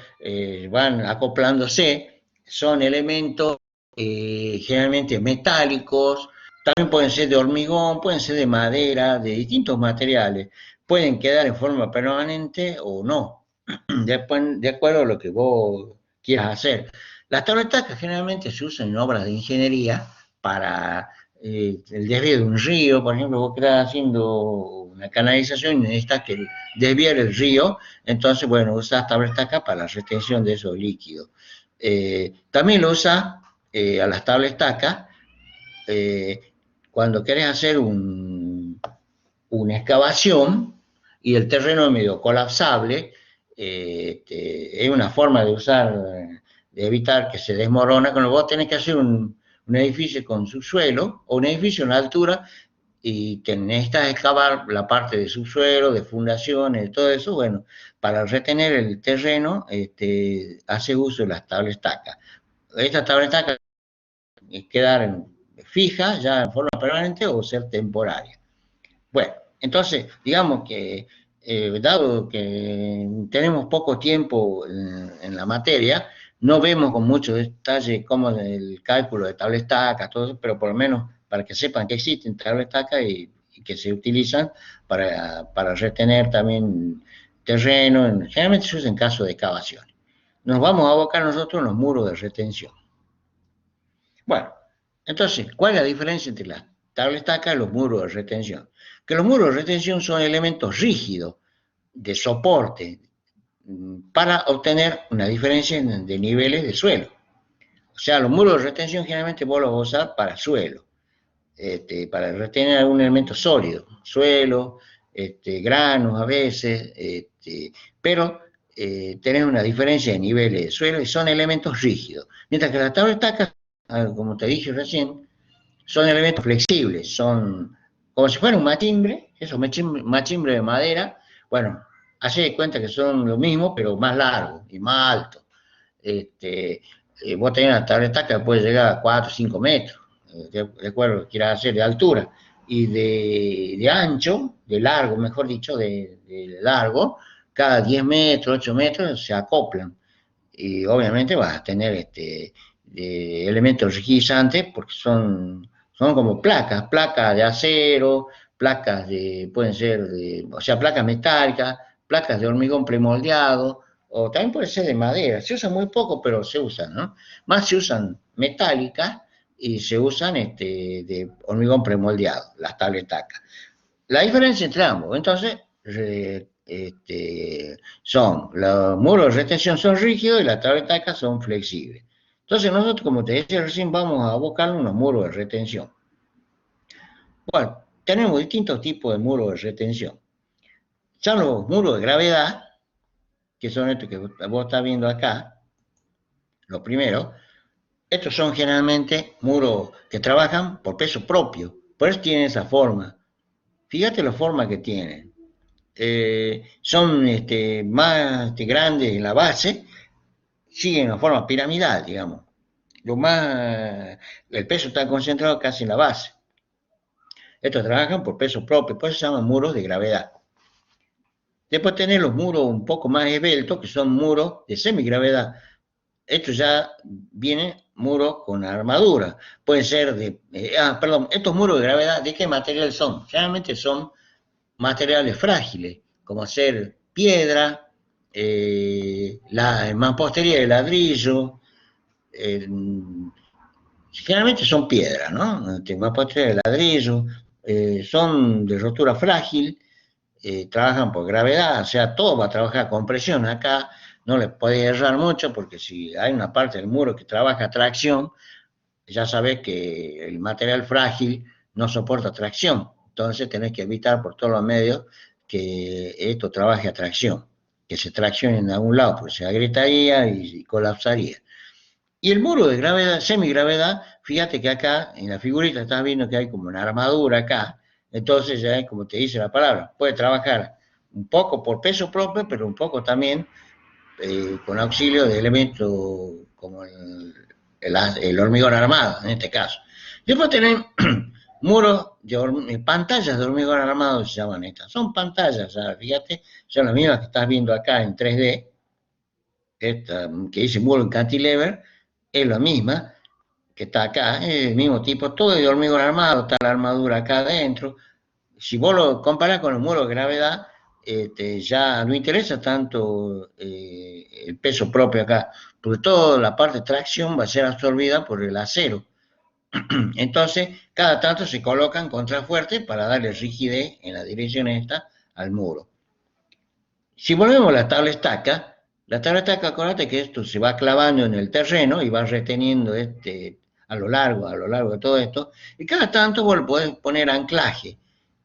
van acoplándose, son elementos generalmente metálicos, también pueden ser de hormigón, pueden ser de madera, de distintos materiales, pueden quedar en forma permanente o no, de acuerdo a lo que vos quieras hacer. Las tabletacas generalmente se usan en obras de ingeniería para el desvío de un río. Por ejemplo, vos estás haciendo una canalización y necesitas que desviar el río, entonces, bueno, usas tablestaca para la retención de esos líquidos. También lo usas a las tablestacas cuando querés hacer una excavación y el terreno es medio colapsable. Es una forma de usar, de evitar que se desmorona. Cuando vos tenés que hacer un edificio con subsuelo o un edificio en altura y que necesitas excavar la parte de subsuelo, de fundaciones, de todo eso, bueno, para retener el terreno, hace uso de las tablestacas. Estas tablestacas quedar fijas ya en forma permanente o ser temporaria. Bueno, entonces, digamos que, dado que tenemos poco tiempo en la materia, no vemos con mucho detalle cómo el cálculo de tablestacas, todo eso, pero por lo menos para que sepan que existen tablestacas y que se utilizan para retener también terreno, generalmente se usa en caso de excavaciones. Nos vamos a abocar nosotros en los muros de retención. Bueno, entonces, ¿cuál es la diferencia entre las tablestacas y los muros de retención? Que los muros de retención son elementos rígidos de soporte para obtener una diferencia de niveles de suelo. O sea, los muros de retención generalmente vos los vas a usar para suelo, para retener algún elemento sólido, suelo, granos a veces, pero tenés una diferencia de niveles de suelo y son elementos rígidos. Mientras que las tablestacas, como te dije recién, son elementos flexibles, son como si fuera un machimbre, esos machimbre de madera. Bueno, hace de cuenta que son lo mismo, pero más largo y más alto. Vos tenés una tableta que puede llegar a 4 o 5 metros, de acuerdo a lo que quieras hacer, de altura, y de ancho, de largo, mejor dicho, de largo, cada 10 metros, 8 metros se acoplan. Y obviamente vas a tener elementos rigidizantes porque son como placas de acero, pueden ser o sea, placas metálicas, placas de hormigón premoldeado, o también puede ser de madera. Se usa muy poco, pero se usan, ¿no? Más se usan metálicas y se usan de hormigón premoldeado, las tabletacas. La diferencia entre ambos, entonces, son los muros de retención son rígidos y las tabletacas son flexibles. Entonces nosotros, como te decía recién, vamos a buscar unos muros de retención. Bueno, tenemos distintos tipos de muros de retención. Son los muros de gravedad, que son estos que vos estás viendo acá, los primeros, estos son generalmente muros que trabajan por peso propio, por eso tienen esa forma. Fíjate la forma que tienen. Son más grandes en la base, siguen una forma piramidal, digamos. El peso está concentrado casi en la base. Estos trabajan por peso propio, por eso se llaman muros de gravedad. Después tenés los muros un poco más esbeltos, que son muros de semigravedad. Estos ya vienen muros con armadura. Pueden ser perdón, estos muros de gravedad, ¿de qué material son? Generalmente son materiales frágiles, como ser piedra, la mampostería de ladrillo, generalmente son piedras, ¿no? Mampostería de ladrillo, son de rotura frágil, trabajan por gravedad, o sea, todo va a trabajar con presión. Acá no les puede errar mucho porque si hay una parte del muro que trabaja a tracción, ya sabes que el material frágil no soporta tracción, entonces tenés que evitar por todos los medios que esto trabaje a tracción, que se traccione en algún lado, porque se agrietaría y colapsaría. Y el muro de gravedad, semigravedad, fíjate que acá en la figurita estás viendo que hay como una armadura acá, entonces ya es como te dice la palabra, puede trabajar un poco por peso propio, pero un poco también con auxilio de elementos como el hormigón armado, en este caso. Después tenemos muros, pantallas de hormigón armado se llaman estas. Son pantallas, ¿sabes? Fíjate, son las mismas que estás viendo acá en 3D, esta, que dice muro en cantilever, es la misma que está acá, es el mismo tipo, todo de hormigón armado, está la armadura acá adentro. Si vos lo comparás con los muros de gravedad, ya no interesa tanto el peso propio acá, porque toda la parte de tracción va a ser absorbida por el acero. Entonces, cada tanto se colocan contrafuertes para darle rigidez en la dirección esta al muro. Si volvemos a la tabla estaca, acuérdate que esto se va clavando en el terreno y va reteniendo a lo largo de todo esto, y cada tanto vos le podés poner anclaje.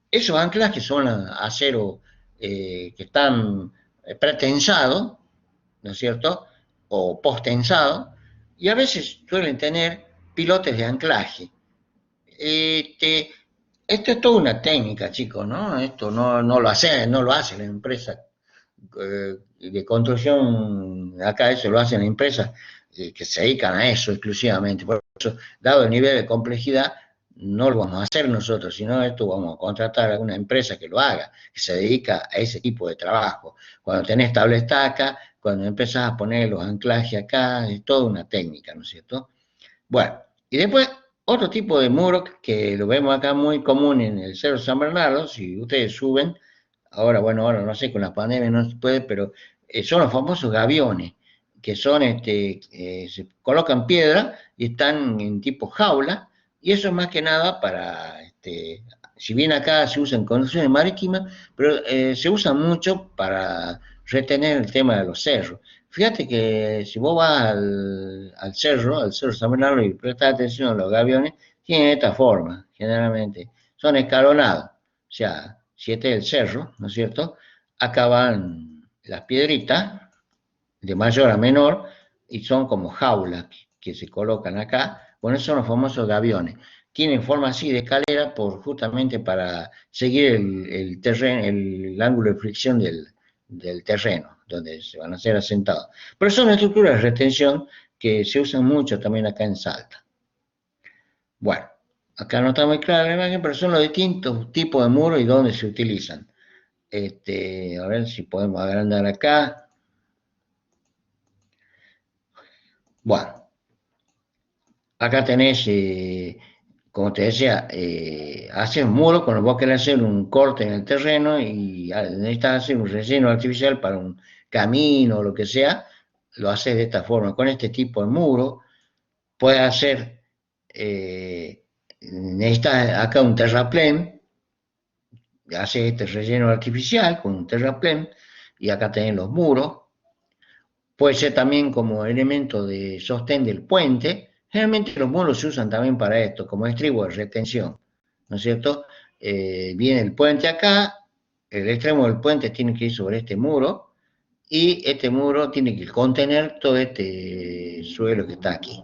Esos anclajes son acero que están pretensados, ¿no es cierto? O postensados, y a veces suelen tener pilotes de anclaje. Esto es toda una técnica, chicos, ¿no? Esto no lo hace la empresa de construcción, acá eso lo hacen empresas que se dedican a eso exclusivamente. Por eso, dado el nivel de complejidad, no lo vamos a hacer nosotros, sino esto vamos a contratar a una empresa que lo haga, que se dedica a ese tipo de trabajo. Cuando tenés tabla estaca, cuando empezás a poner los anclajes acá, es toda una técnica, ¿no es cierto? Bueno, y después otro tipo de muro que lo vemos acá muy común en el Cerro San Bernardo, si ustedes suben, ahora no sé, con la pandemia no se puede, pero son los famosos gaviones, que son, se colocan piedra y están en tipo jaula, y eso es más que nada para, si bien acá se usa en condiciones marítimas, pero se usa mucho para retener el tema de los cerros. Fíjate que si vos vas al cerro San Bernardo y prestas atención a los gaviones, tienen esta forma, generalmente. Son escalonados. O sea, si este es el cerro, ¿no es cierto? Acá van las piedritas, de mayor a menor, y son como jaulas que se colocan acá. Bueno, esos son los famosos gaviones. Tienen forma así de escalera justamente para seguir el terreno, el ángulo de fricción del terreno, donde se van a ser asentados. Pero son estructuras de retención que se usan mucho también acá en Salta. Bueno, acá no está muy clara la imagen, pero son los distintos tipos de muros y dónde se utilizan. A ver si podemos agrandar acá. Bueno, acá tenés, como te decía, haces un muro cuando vos querés hacer un corte en el terreno y necesitas hacer un relleno artificial para un camino o lo que sea, lo haces de esta forma, con este tipo de muro. Puedes hacer, necesitas acá un terraplén, haces este relleno artificial con un terraplén y acá tenés los muros. Puede ser también como elemento de sostén del puente. Generalmente los muros se usan también para esto, como estribo de retención, ¿no es cierto? Viene el puente acá, el extremo del puente tiene que ir sobre este muro, y este muro tiene que contener todo este suelo que está aquí.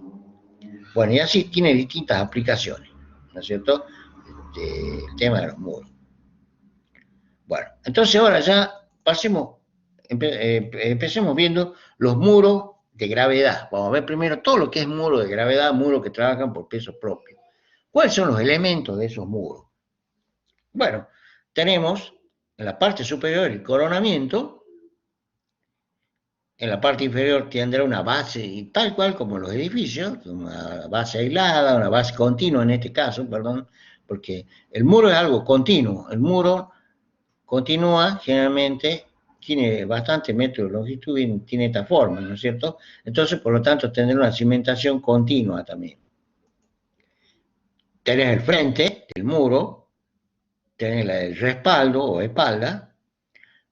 Bueno, y así tiene distintas aplicaciones, ¿no es cierto? El tema de los muros. Bueno, entonces ahora ya empecemos viendo los muros de gravedad. Vamos a ver primero todo lo que es muro de gravedad, muros que trabajan por peso propio. ¿Cuáles son los elementos de esos muros? Bueno, tenemos en la parte superior el coronamiento, en la parte inferior tendrá una base, tal cual como los edificios, una base aislada, una base continua en este caso, perdón, porque el muro es algo continuo. El muro continúa generalmente, tiene bastante metros de longitud y tiene esta forma, ¿no es cierto? Entonces, por lo tanto, tendrá una cimentación continua también. Tenés el frente del muro, tenés el respaldo o espalda.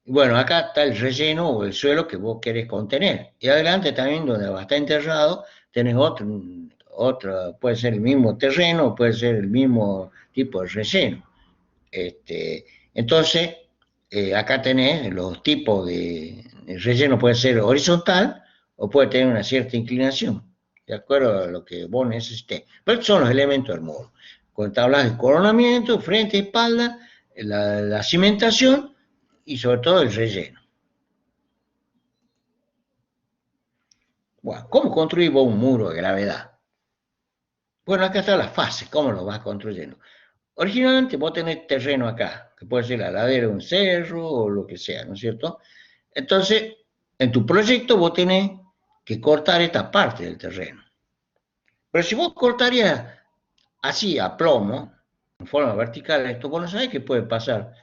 Y bueno, acá está el relleno o el suelo que vos querés contener. Y adelante también, donde va a estar enterrado, tenés otro, puede ser el mismo terreno, puede ser el mismo tipo de relleno. Entonces, acá tenés los tipos el relleno puede ser horizontal o puede tener una cierta inclinación, de acuerdo a lo que vos necesites. Pero son los elementos del muro. Cuando hablas de coronamiento, frente, espalda, la cimentación y sobre todo el relleno. Bueno, ¿cómo construir vos un muro de gravedad? Bueno, acá está la fase, cómo lo vas construyendo. Originalmente vos tenés terreno acá, que puede ser la ladera de un cerro o lo que sea, ¿no es cierto? Entonces, en tu proyecto vos tenés que cortar esta parte del terreno. Pero si vos cortarías así a plomo, en forma vertical, esto vos no sabés qué puede pasar.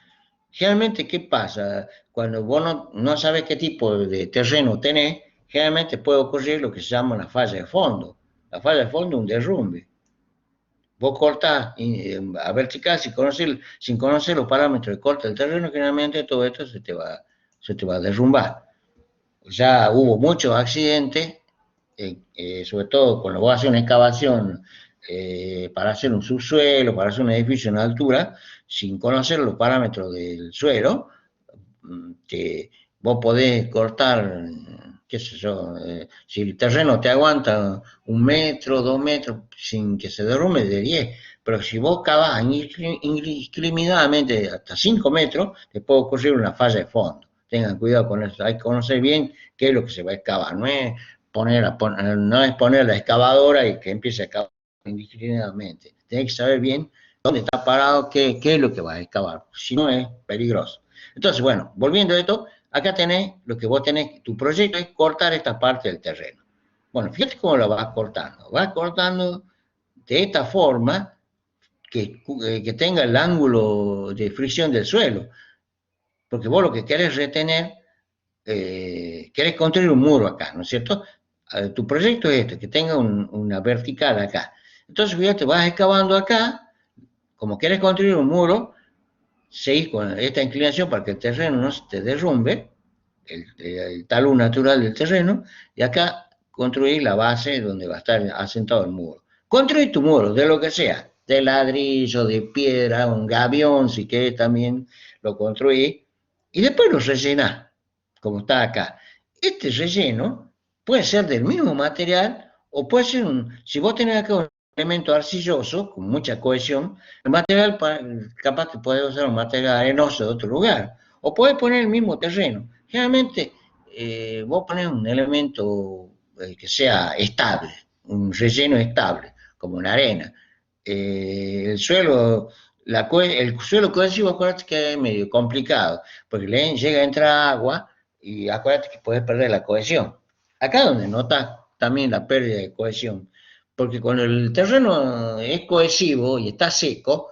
Generalmente, ¿qué pasa? Cuando vos no sabés qué tipo de terreno tenés, generalmente puede ocurrir lo que se llama una falla de fondo. La falla de fondo es un derrumbe. Vos cortás a vertical sin conocer los parámetros de corte del terreno, generalmente todo esto se te va a derrumbar. Ya hubo muchos accidentes, sobre todo cuando vos haces una excavación para hacer un subsuelo, para hacer un edificio en altura, sin conocer los parámetros del suelo, que vos podés cortar, qué sé yo, si el terreno te aguanta 1 metro, 2 metros, sin que se derrumbe, de 10, pero si vos cavás indiscriminadamente hasta 5 metros, te puede ocurrir una falla de fondo. Tengan cuidado con eso, hay que conocer bien qué es lo que se va a excavar, no es poner la excavadora y que empiece a excavar indiscriminadamente. Tenés que saber bien dónde está parado, qué es lo que vas a excavar, si no es peligroso. Entonces, bueno, volviendo a esto, acá tenés lo que vos tenés, tu proyecto es cortar esta parte del terreno. Bueno, fíjate cómo lo vas cortando. Vas cortando de esta forma que tenga el ángulo de fricción del suelo, porque vos lo que querés retener, querés construir un muro acá, ¿no es cierto? Tu proyecto es este, que tenga una vertical acá. Entonces, fíjate, vas excavando acá, como querés construir un muro, seguís con esta inclinación para que el terreno no se te derrumbe, el talud natural del terreno, y acá construir la base donde va a estar asentado el muro. Construir tu muro, de lo que sea, de ladrillo, de piedra, un gavión, si querés también lo construís, y después lo rellenás, como está acá. Este relleno puede ser del mismo material o puede ser si vos tenés acá un elemento arcilloso con mucha cohesión, el material capaz que puede usar un material arenoso de otro lugar, o puedes poner el mismo terreno. Generalmente vos pones un elemento que sea estable, un relleno estable, como una arena. El suelo cohesivo, acuérdate que es medio complicado, porque llega a entrar agua y acuérdate que puedes perder la cohesión. Acá donde notas también la pérdida de cohesión, porque cuando el terreno es cohesivo y está seco,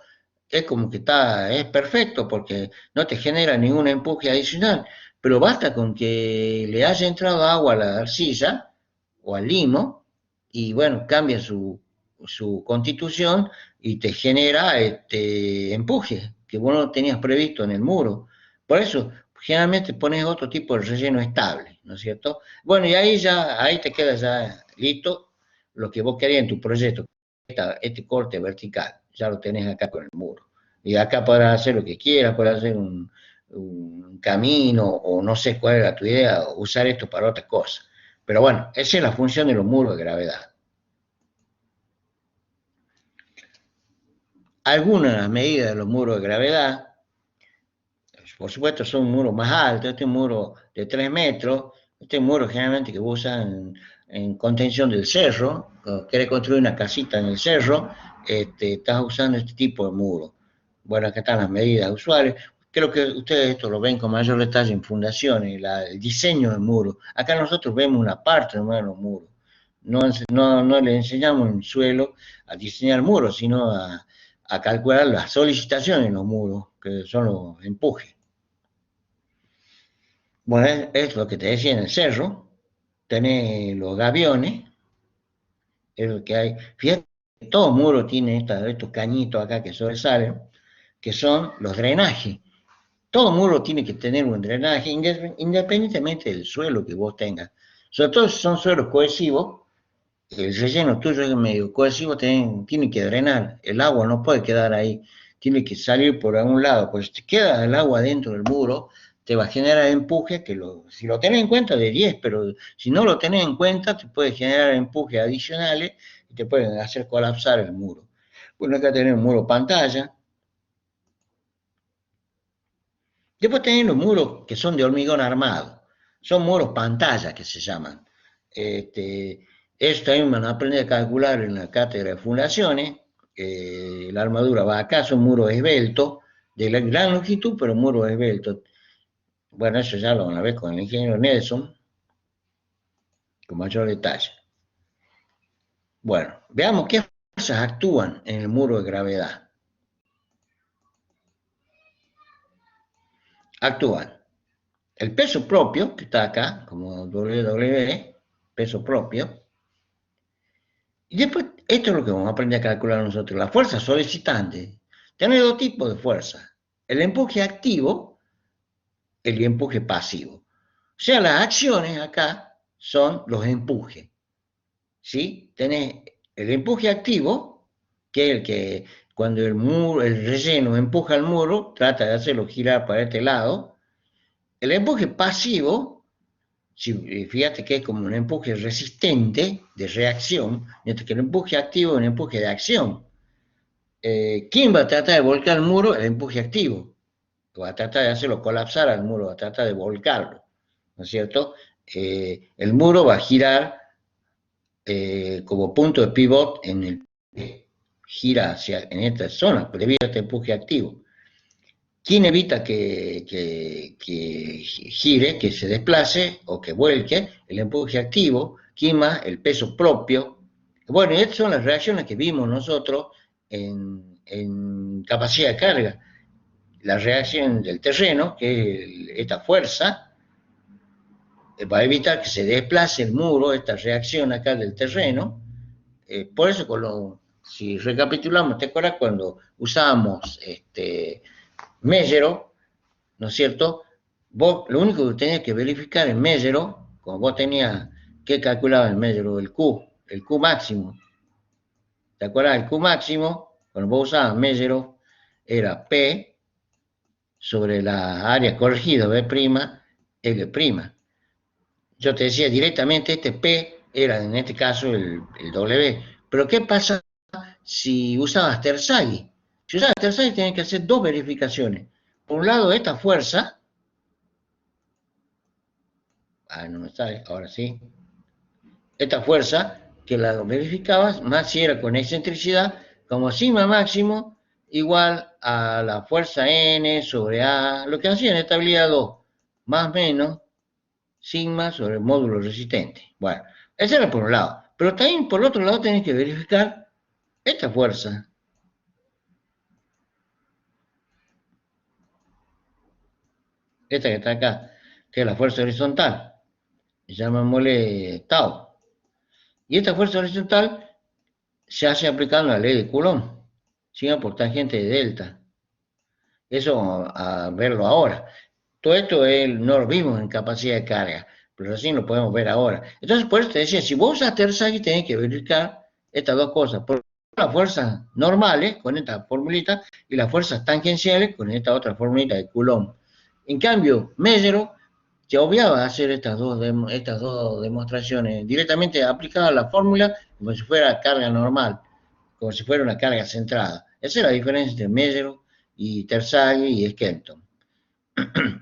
es como que es perfecto porque no te genera ningún empuje adicional, pero basta con que le haya entrado agua a la arcilla o al limo y bueno, cambia su constitución y te genera este empuje que vos no tenías previsto en el muro. Por eso, generalmente pones otro tipo de relleno estable, ¿no es cierto? Bueno, y ahí te queda ya listo lo que vos querías en tu proyecto, este corte vertical, ya lo tenés acá con el muro. Y acá podrás hacer lo que quieras, podrás hacer un camino, o no sé cuál era tu idea, usar esto para otra cosa. Pero bueno, esa es la función de los muros de gravedad. Algunas de las medidas de los muros de gravedad, por supuesto, son muros más altos. Este es un muro de 3 metros. Este es un muro generalmente que usan en contención del cerro. Cuando quieres construir una casita en el cerro, estás usando este tipo de muro. Bueno, acá están las medidas usuales. Creo que ustedes esto lo ven con mayor detalle en fundaciones, el diseño del muro. Acá nosotros vemos una parte de los muros. No le enseñamos en suelo a diseñar muros, sino a calcular las solicitaciones en los muros, que son los empujes. Bueno, es lo que te decía en el cerro, tenés los gaviones, es lo que hay. Fíjate, todo muro tiene estos cañitos acá que sobresalen, que son los drenajes. Todo muro tiene que tener un drenaje, independientemente del suelo que vos tengas. Sobre todo si son suelos cohesivos, el relleno tuyo es medio cohesivo, tiene que drenar. El agua no puede quedar ahí, tiene que salir por algún lado. Pues si queda el agua dentro del muro, te va a generar empuje, si lo tenés en cuenta de 10, pero si no lo tenés en cuenta, te puede generar empujes adicionales y te pueden hacer colapsar el muro. Bueno, acá tenemos un muro pantalla. Después tenés los muros que son de hormigón armado. Son muros pantalla que se llaman. Esto también van a aprender a calcular en la cátedra de fundaciones. La armadura va acá, son muros esbeltos, de gran longitud, pero muros esbeltos. Bueno, eso ya lo van a ver con el ingeniero Nelson, con mayor detalle. Bueno, veamos qué fuerzas actúan en el muro de gravedad. Actúan el peso propio, que está acá, como WW, peso propio. Y después, esto es lo que vamos a aprender a calcular nosotros, la fuerza solicitante. Tiene dos tipos de fuerza, el empuje activo y el empuje pasivo. O sea, las acciones acá son los empujes. ¿Sí? Tenés el empuje activo, que es el que cuando el relleno empuja al muro, trata de hacerlo girar para este lado. El empuje pasivo, fíjate que es como un empuje resistente, de reacción, mientras que el empuje activo es un empuje de acción. ¿Quién va a tratar de volcar el muro? El empuje activo. Va a tratar de hacerlo colapsar al muro, va a tratar de volcarlo, ¿no es cierto? El muro va a girar como punto de pivot gira en esta zona, debido a este empuje activo. ¿Quién evita que gire, que se desplace o que vuelque? El empuje activo. ¿Quién más? El peso propio. Bueno, y estas son las reacciones que vimos nosotros en capacidad de carga. La reacción del terreno, que es esta fuerza, va a evitar que se desplace el muro, esta reacción acá del terreno. Por eso, si recapitulamos, ¿te acuerdas cuando usábamos Mézero, ¿no es cierto? Vos lo único que tenías que verificar en Mézero, como vos tenías que calcular en Mézero, el Q máximo. ¿Te acuerdas? El Q máximo, cuando vos usabas Mézero, era P sobre la área corregida, B', L'. Yo te decía directamente, este P era en este caso el W. Pero ¿qué pasa si usabas Terzaghi? Si usabas Terzaghi tenías que hacer dos verificaciones. Por un lado, esta fuerza, no me sale, ahora sí, esta fuerza que la verificabas, más si era con excentricidad, como sigma máximo igual a la fuerza N sobre A, lo que hacía en estabilidad 2, más menos sigma sobre el módulo resistente. Bueno, eso era por un lado. Pero también por otro lado tenés que verificar esta fuerza. Esta que está acá, que es la fuerza horizontal. Llamémosle tau. Y esta fuerza horizontal se hace aplicando la ley de Coulomb, sigma por tangente de delta. Eso vamos a verlo ahora. Todo esto no lo vimos en capacidad de carga, pero así lo podemos ver ahora. Entonces, por eso te decía, si vos usas Terzaghi, tenés que verificar estas dos cosas. Por las fuerzas normales, con esta formulita, y las fuerzas tangenciales, con esta otra formulita de Coulomb. En cambio, Mellero se obviaba hacer estas dos demostraciones, directamente aplicaba la fórmula como si fuera carga normal, como si fuera una carga centrada. Esa es la diferencia entre Mellero y Terzaghi y Skelton.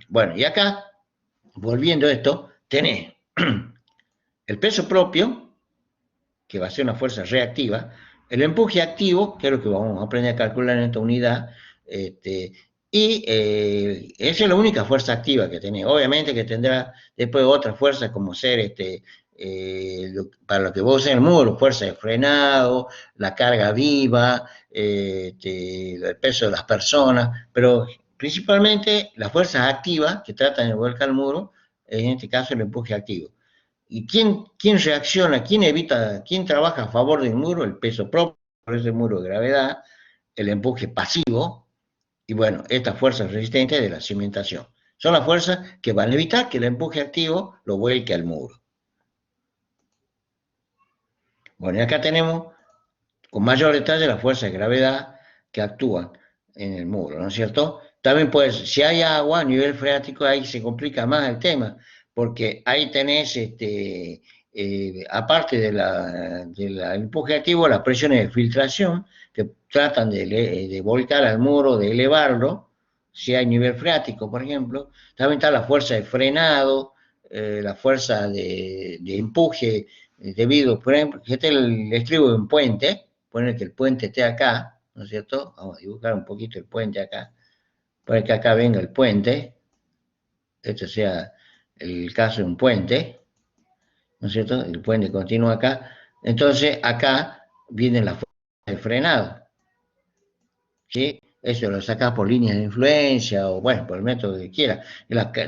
Bueno, y acá, volviendo a esto, tenés el peso propio, que va a ser una fuerza reactiva, el empuje activo, que es lo que vamos a aprender a calcular en esta unidad, y esa es la única fuerza activa que tenés. Obviamente que tendrá después otras fuerzas como ser, para lo que vos usas el muro, fuerza de frenado, la carga viva, el peso de las personas, pero principalmente las fuerzas activas que tratan de volcar el muro, en este caso el empuje activo. ¿Y quién reacciona, quién evita, quién trabaja a favor del muro? El peso propio, por ese muro de gravedad, el empuje pasivo y bueno, estas fuerzas resistentes de la cimentación. Son las fuerzas que van a evitar que el empuje activo lo vuelque al muro. Bueno, y acá tenemos con mayor detalle las fuerzas de gravedad que actúan en el muro, ¿no es cierto? También pues, si hay agua a nivel freático, ahí se complica más el tema, porque ahí tenés, aparte del empuje activo, las presiones de filtración, que tratan de volcar al muro, de elevarlo, si hay nivel freático, por ejemplo. También está la fuerza de frenado, la fuerza de empuje, debido, por ejemplo, que este es el estribo de un puente, poner que el puente esté acá, ¿no es cierto? Vamos a dibujar un poquito el puente acá, poner que acá venga el puente, este sea el caso de un puente, ¿no es cierto? El puente continúa acá, entonces acá vienen las fuerzas de frenado, ¿sí? Eso lo sacás por líneas de influencia o, bueno, por el método que quieras.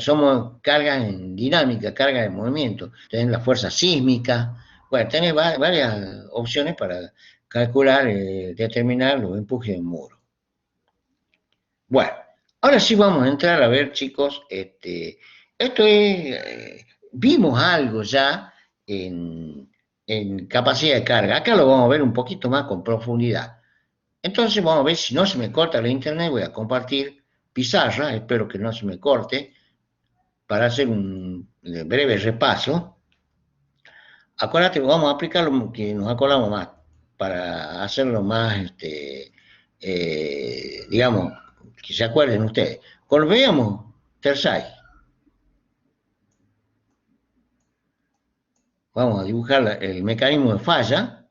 Somos cargas en dinámica, cargas de movimiento. Tenés la fuerza sísmica. Bueno, tenés varias opciones para calcular, determinar los empujes del muro. Bueno, ahora sí vamos a entrar a ver, chicos, esto es, vimos algo ya en capacidad de carga. Acá lo vamos a ver un poquito más con profundidad. Entonces vamos a ver si no se me corta la internet, voy a compartir pizarra, espero que no se me corte, para hacer un breve repaso. Acuérdate, vamos a aplicar lo que nos acordamos más, para hacerlo más, digamos, que se acuerden ustedes. Veamos Terzaghi. Vamos a dibujar el mecanismo de falla.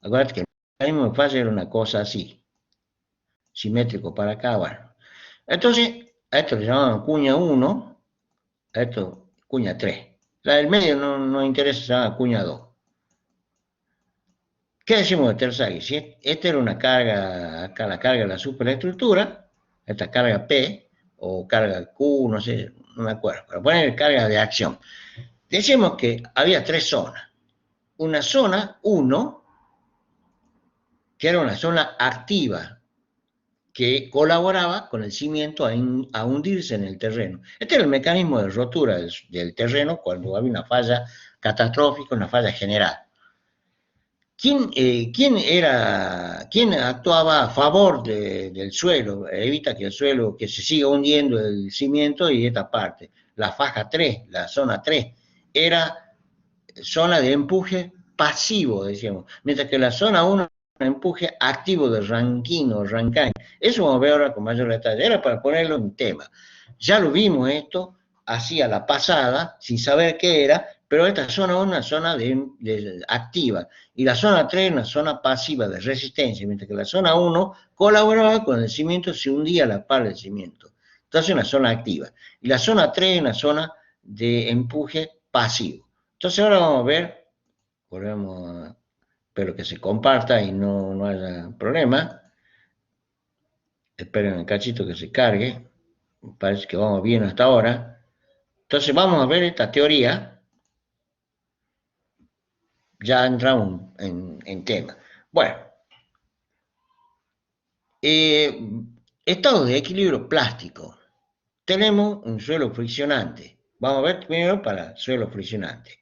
Acuérdate que el mecanismo de falla era una cosa así, simétrico para acá, bueno. Entonces, a esto le llamaban cuña 1, a esto cuña 3. La del medio no interesa, se llama cuña 2. ¿Qué decimos de Terzaghi? Si esta era una carga, acá la carga de la superestructura, esta carga P, o carga Q, no sé, no me acuerdo, para poner carga de acción. Decimos que había tres zonas. Una zona 1, que era una zona activa, que colaboraba con el cimiento a hundirse en el terreno. Este era el mecanismo de rotura del terreno cuando había una falla catastrófica, una falla general. ¿Quién actuaba a favor del suelo? Evita que el suelo, que se siga hundiendo el cimiento y esta parte. La faja 3, la zona 3, era zona de empuje pasivo, decíamos, mientras que la zona 1 empuje activo de Rankine o Rankine. Eso vamos a ver ahora con mayor detalle. Era para ponerlo en tema. Ya lo vimos esto, así a la pasada, sin saber qué era, pero esta zona 1 es una zona activa y la zona 3 es una zona pasiva de resistencia, mientras que la zona 1 colaboraba con el cimiento, se hundía a la par del cimiento. Entonces una zona activa. Y la zona 3 es una zona de empuje pasivo. Entonces ahora vamos a ver, espero que se comparta y no haya problema. Esperen un cachito que se cargue. Parece que vamos bien hasta ahora. Entonces vamos a ver esta teoría. Ya entramos en tema. Bueno, estado de equilibrio plástico. Tenemos un suelo friccionante. Vamos a ver primero para suelo friccionante.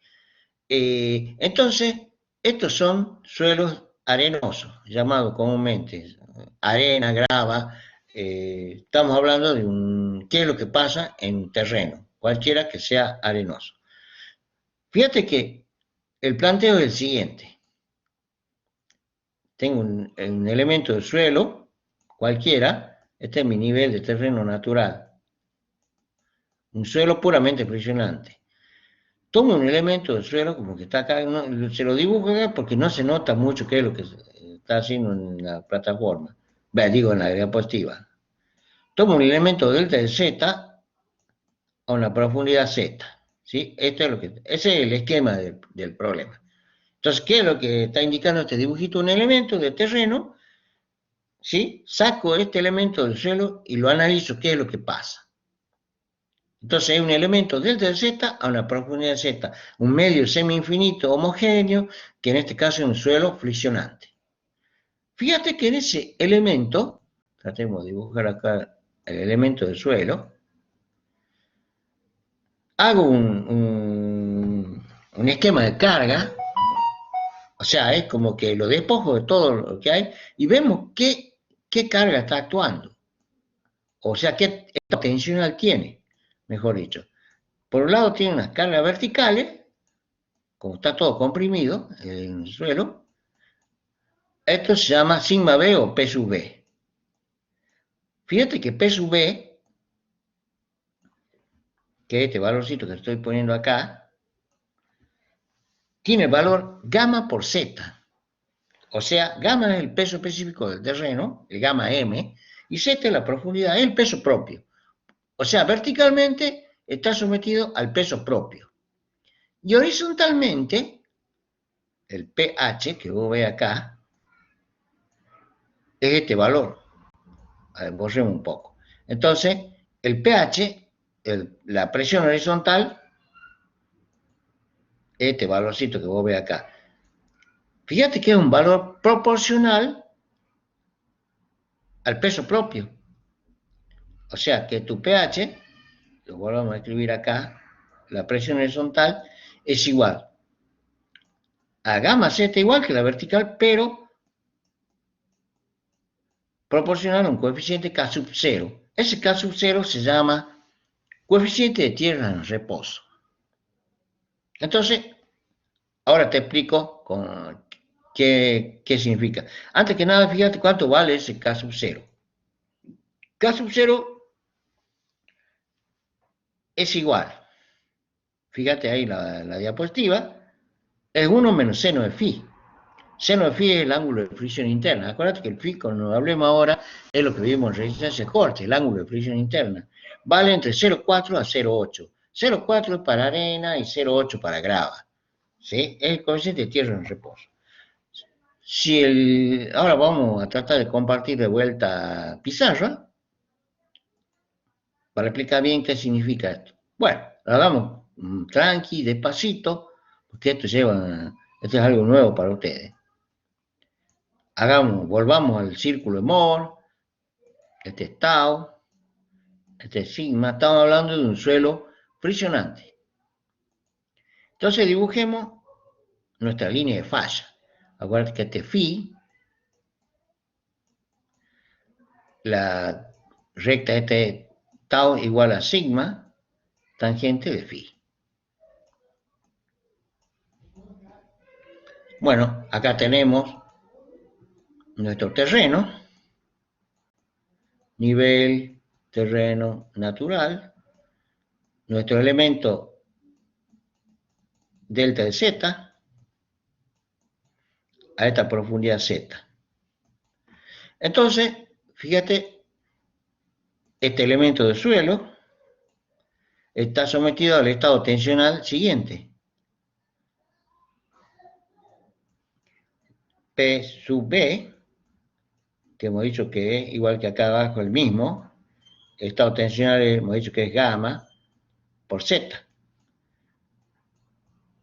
Entonces, estos son suelos arenosos, llamados comúnmente arena, grava, estamos hablando de qué es lo que pasa en terreno, cualquiera que sea arenoso. Fíjate que el planteo es el siguiente. Tengo un elemento de suelo, cualquiera, este es mi nivel de terreno natural, un suelo puramente friccionante. Tomo un elemento del suelo como que está acá, se lo dibujo acá porque no se nota mucho qué es lo que está haciendo en la plataforma, digo en la diapositiva. Tomo un elemento delta de z a una profundidad z, ¿sí? Ese es el esquema del problema. Entonces, ¿qué es lo que está indicando este dibujito? Un elemento de terreno, ¿sí? Saco este elemento del suelo y lo analizo, ¿qué es lo que pasa? Entonces hay un elemento delta de z a una profundidad z, un medio semi-infinito homogéneo, que en este caso es un suelo friccionante. Fíjate que en ese elemento, tratemos de dibujar acá el elemento del suelo, hago un esquema de carga, o sea, es como que lo despojo de todo lo que hay y vemos qué carga está actuando, o sea, qué tensional tiene, mejor dicho. Por un lado tiene unas cargas verticales, como está todo comprimido en el suelo, esto se llama sigma B o P sub B. Fíjate que P sub B, que es este valorcito que estoy poniendo acá, tiene el valor gamma por Z. O sea, gamma es el peso específico del terreno, el gamma M, y Z es la profundidad, es el peso propio. O sea, verticalmente está sometido al peso propio. Y horizontalmente, el pH, que vos ves acá, es este valor. A ver, borremos un poco. Entonces, el pH, la presión horizontal, este valorcito que vos ves acá. Fíjate que es un valor proporcional al peso propio. O sea que tu pH, lo volvemos a escribir acá, la presión horizontal, es igual a gamma Z igual que la vertical, pero proporcional a un coeficiente K sub 0. Ese K sub 0 se llama coeficiente de tierra en reposo. Entonces, ahora te explico qué significa. Antes que nada, fíjate cuánto vale ese K sub 0. K sub 0 es igual, fíjate ahí la diapositiva, es 1 menos seno de phi. Seno de phi es el ángulo de fricción interna. Acuérdate que el phi, cuando hablemos ahora, es lo que vimos en resistencia corte, el ángulo de fricción interna. Vale entre 0,4 a 0,8. 0,4 es para arena y 0,8 para grava. ¿Sí? Es el coeficiente de tierra en reposo. Ahora vamos a tratar de compartir de vuelta pizarra para explicar bien qué significa esto. Bueno, lo hagamos tranqui, despacito, porque esto es algo nuevo para ustedes. Volvamos al círculo de Moore, este es tau, este es sigma, estamos hablando de un suelo friccionante. Entonces dibujemos nuestra línea de falla. Acuérdate que este phi, la recta este tau igual a sigma, tangente de phi. Bueno, acá tenemos nuestro terreno, nivel terreno natural, nuestro elemento delta de z a esta profundidad z. Entonces, fíjate, este elemento de suelo está sometido al estado tensional siguiente. P sub B, que hemos dicho que es igual que acá abajo el mismo, el estado tensional hemos dicho que es gamma por Z.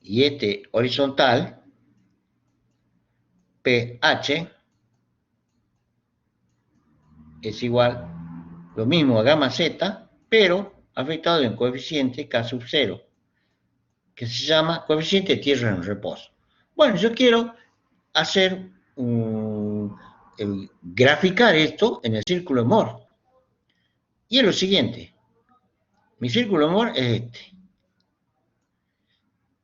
Y este horizontal, pH, es igual, lo mismo a gamma Z, pero afectado en coeficiente K sub 0, que se llama coeficiente de tierra en reposo. Bueno, yo quiero hacer graficar esto en el círculo de Moore. Y es lo siguiente, mi círculo de Moore es este,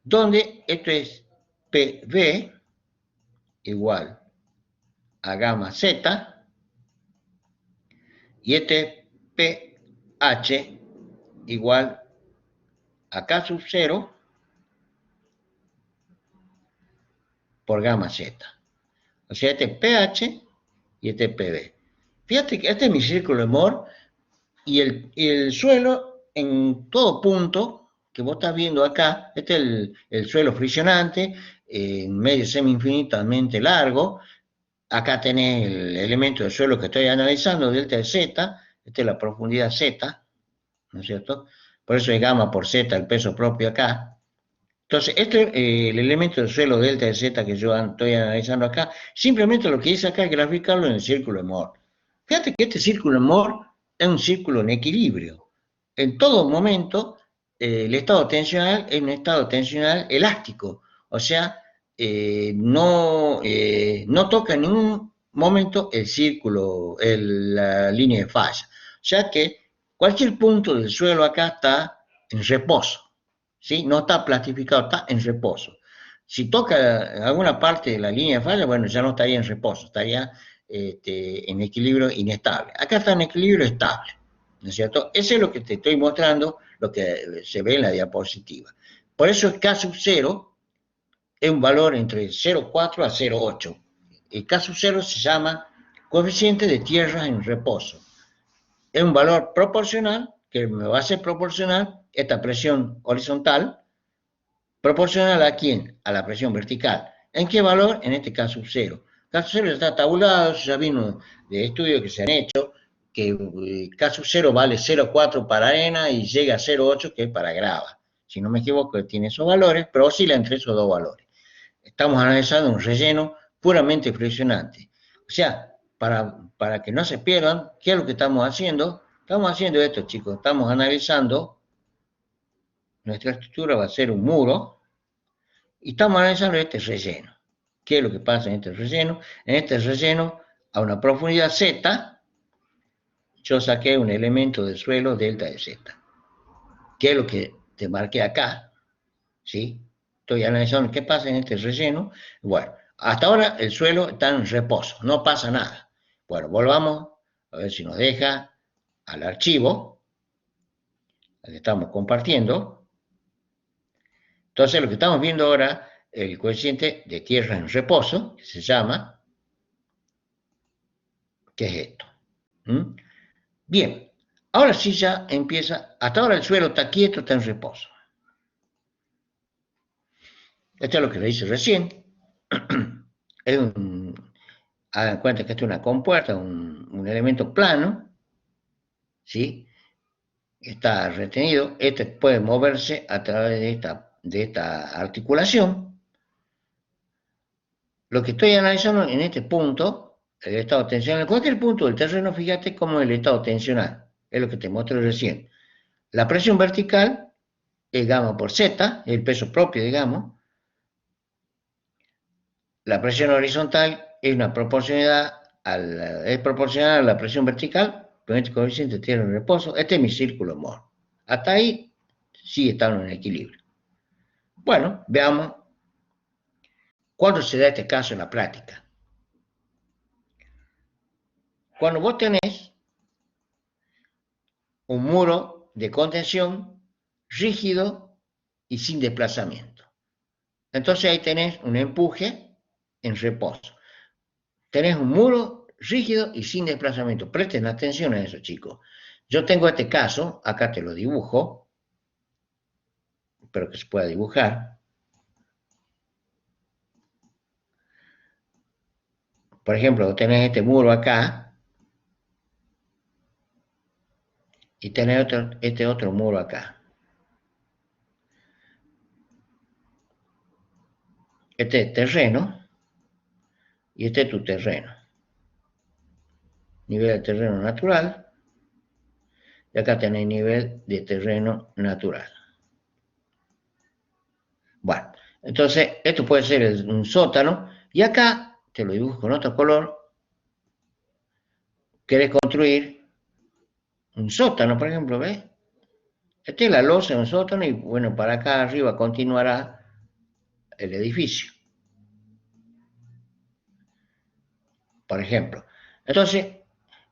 donde esto es PV igual a gamma Z, y este es pH igual a K sub 0 por gamma Z. O sea, este es pH y este es PV. Fíjate que este es mi círculo de Moore y el suelo en todo punto que vos estás viendo acá, este es el suelo friccionante, en medio semi-infinitamente largo. Acá tenés el elemento del suelo que estoy analizando, delta de Z, esta es la profundidad Z, ¿no es cierto? Por eso es gamma por Z, el peso propio acá. Entonces, este es el elemento del suelo delta de Z que yo estoy analizando acá. Simplemente lo que hice acá es graficarlo en el círculo de Moore. Fíjate que este círculo de Moore es un círculo en equilibrio. En todo momento, el estado tensional es un estado tensional elástico. O sea, no toca en ningún momento el círculo, la línea de falla. O sea que cualquier punto del suelo acá está en reposo. ¿Sí? No está plastificado, está en reposo. Si toca alguna parte de la línea de falla, bueno, ya no estaría en reposo, estaría en equilibrio inestable. Acá está en equilibrio estable, ¿no es cierto? Eso es lo que te estoy mostrando, lo que se ve en la diapositiva. Por eso el K sub 0 es un valor entre 0,4 a 0,8. El K sub 0 se llama coeficiente de tierras en reposo. Es un valor proporcional, que me va a ser proporcional esta presión horizontal, proporcional a quién? A la presión vertical. ¿En qué valor? En este caso 0. Caso 0 está tabulado, ya vino de estudios que se han hecho, que caso 0 vale 0,4 para arena y llega a 0,8 que es para grava. Si no me equivoco, tiene esos valores, pero oscila entre esos dos valores. Estamos analizando un relleno puramente friccionante. O sea, para que no se pierdan, ¿qué es lo que estamos haciendo? Estamos haciendo esto, chicos. Estamos analizando, nuestra estructura va a ser un muro, y estamos analizando este relleno. ¿Qué es lo que pasa en este relleno? En este relleno, a una profundidad Z, yo saqué un elemento del suelo delta de Z. ¿Qué es lo que te marqué acá? ¿Sí? Estoy analizando qué pasa en este relleno. Bueno, hasta ahora el suelo está en reposo, no pasa nada. Bueno, volvamos a ver si nos deja al archivo, al que estamos compartiendo. Entonces, lo que estamos viendo ahora, el coeficiente de tierra en reposo, que se llama, que es esto. ¿Mm? Bien, ahora sí ya empieza, hasta ahora el suelo está quieto, está en reposo. Esto es lo que le hice recién. Hagan cuenta que esto es una compuerta, un elemento plano, ¿sí? Está retenido, este puede moverse a través de esta articulación. Lo que estoy analizando en este punto, el estado tensional, en cualquier punto del terreno, fíjate cómo es el estado tensional, es lo que te mostré recién. La presión vertical es gamma por Z, el peso propio, digamos. La presión horizontal es proporcional a la presión vertical, con este coeficiente de tierra en reposo. Este es mi círculo Moore. Hasta ahí sí están en equilibrio. Bueno, veamos cuándo se da este caso en la práctica. Cuando vos tenés un muro de contención rígido y sin desplazamiento. Entonces ahí tenés un empuje en reposo. Tenés un muro rígido y sin desplazamiento. Presten atención a eso, chicos. Yo tengo este caso, acá te lo dibujo, espero que se pueda dibujar. Por ejemplo, tenés este muro acá y tenés este otro muro acá. Este es terreno y este es tu terreno. Nivel de terreno natural. Y acá tenés nivel de terreno natural. Bueno, entonces esto puede ser un sótano. Y acá, te lo dibujo con otro color, querés construir un sótano, por ejemplo, ¿ves? Esta es la losa de un sótano y bueno, para acá arriba continuará el edificio, por ejemplo. Entonces,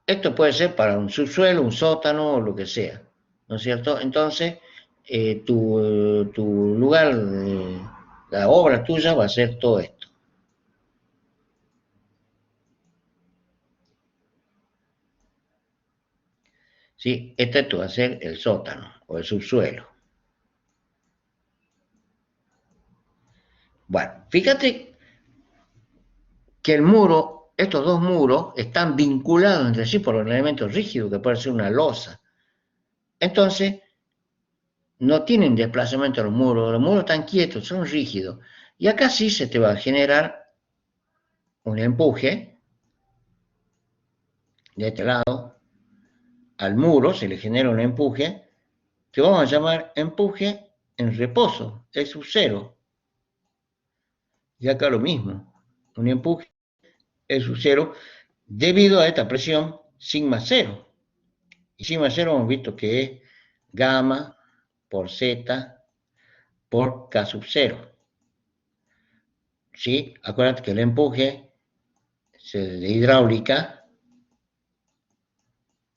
esto puede ser para un subsuelo, un sótano o lo que sea, ¿no es cierto? Entonces, tu lugar, la obra tuya va a ser todo esto. ¿Sí? Este va a ser el sótano o el subsuelo. Bueno, fíjate que el muro, estos dos muros, están vinculados entre sí por un elemento rígido que puede ser una losa. Entonces, no tienen desplazamiento los muros están quietos, son rígidos. Y acá sí se te va a generar un empuje de este lado al muro, se le genera un empuje que vamos a llamar empuje en reposo, es sub cero. Y acá lo mismo, un empuje es sub cero debido a esta presión sigma cero. Y sigma cero hemos visto que es gamma por z por k sub cero. ¿Sí? Acuérdate que el empuje de hidráulica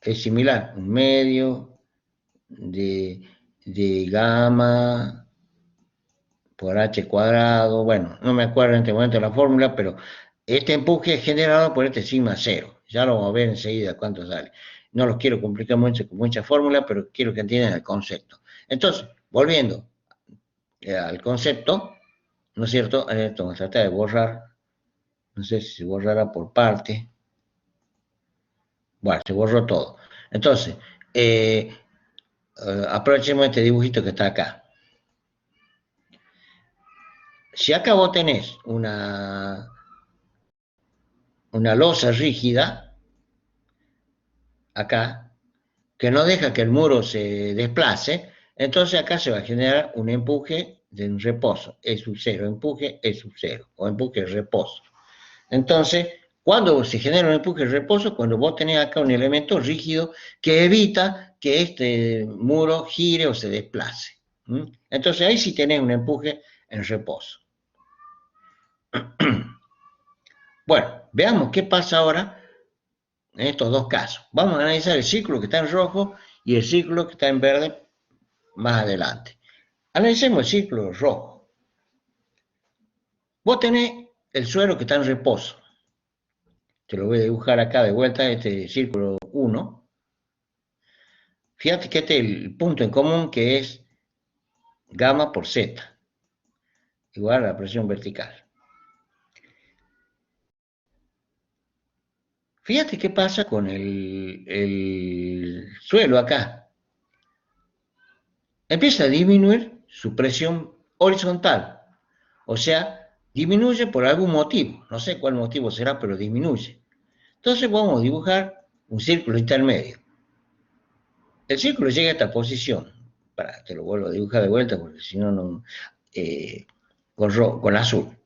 es similar, un medio de gamma por h cuadrado, bueno, no me acuerdo en este momento la fórmula, pero este empuje es generado por este sigma cero. Ya lo vamos a ver enseguida cuánto sale. No los quiero complicar mucho con muchas fórmulas, pero quiero que entiendan el concepto. Entonces, volviendo al concepto, ¿no es cierto? Esto vamos a tratar de borrar, no sé si se borrará por parte. Bueno, se borró todo. Entonces, aprovechemos este dibujito que está acá. Si acá vos tenés una losa rígida, acá, que no deja que el muro se desplace, entonces acá se va a generar un empuje de un reposo, E sub cero, empuje E sub cero, o empuje reposo. Entonces, cuando se genera un empuje de reposo, cuando vos tenés acá un elemento rígido que evita que este muro gire o se desplace. Entonces ahí sí tenés un empuje en reposo. Bueno, veamos qué pasa ahora en estos dos casos. Vamos a analizar el círculo que está en rojo y el círculo que está en verde más adelante. Analicemos el círculo rojo. Vos tenés el suelo que está en reposo. Te lo voy a dibujar acá de vuelta, este círculo 1. Fíjate que este es el punto en común que es gamma por z, igual a la presión vertical. Fíjate qué pasa con el suelo acá. Empieza a disminuir su presión horizontal, o sea, disminuye por algún motivo, no sé cuál motivo será, pero disminuye. Entonces vamos a dibujar un círculo intermedio. El círculo llega a esta posición, te lo vuelvo a dibujar de vuelta porque si no, con azul.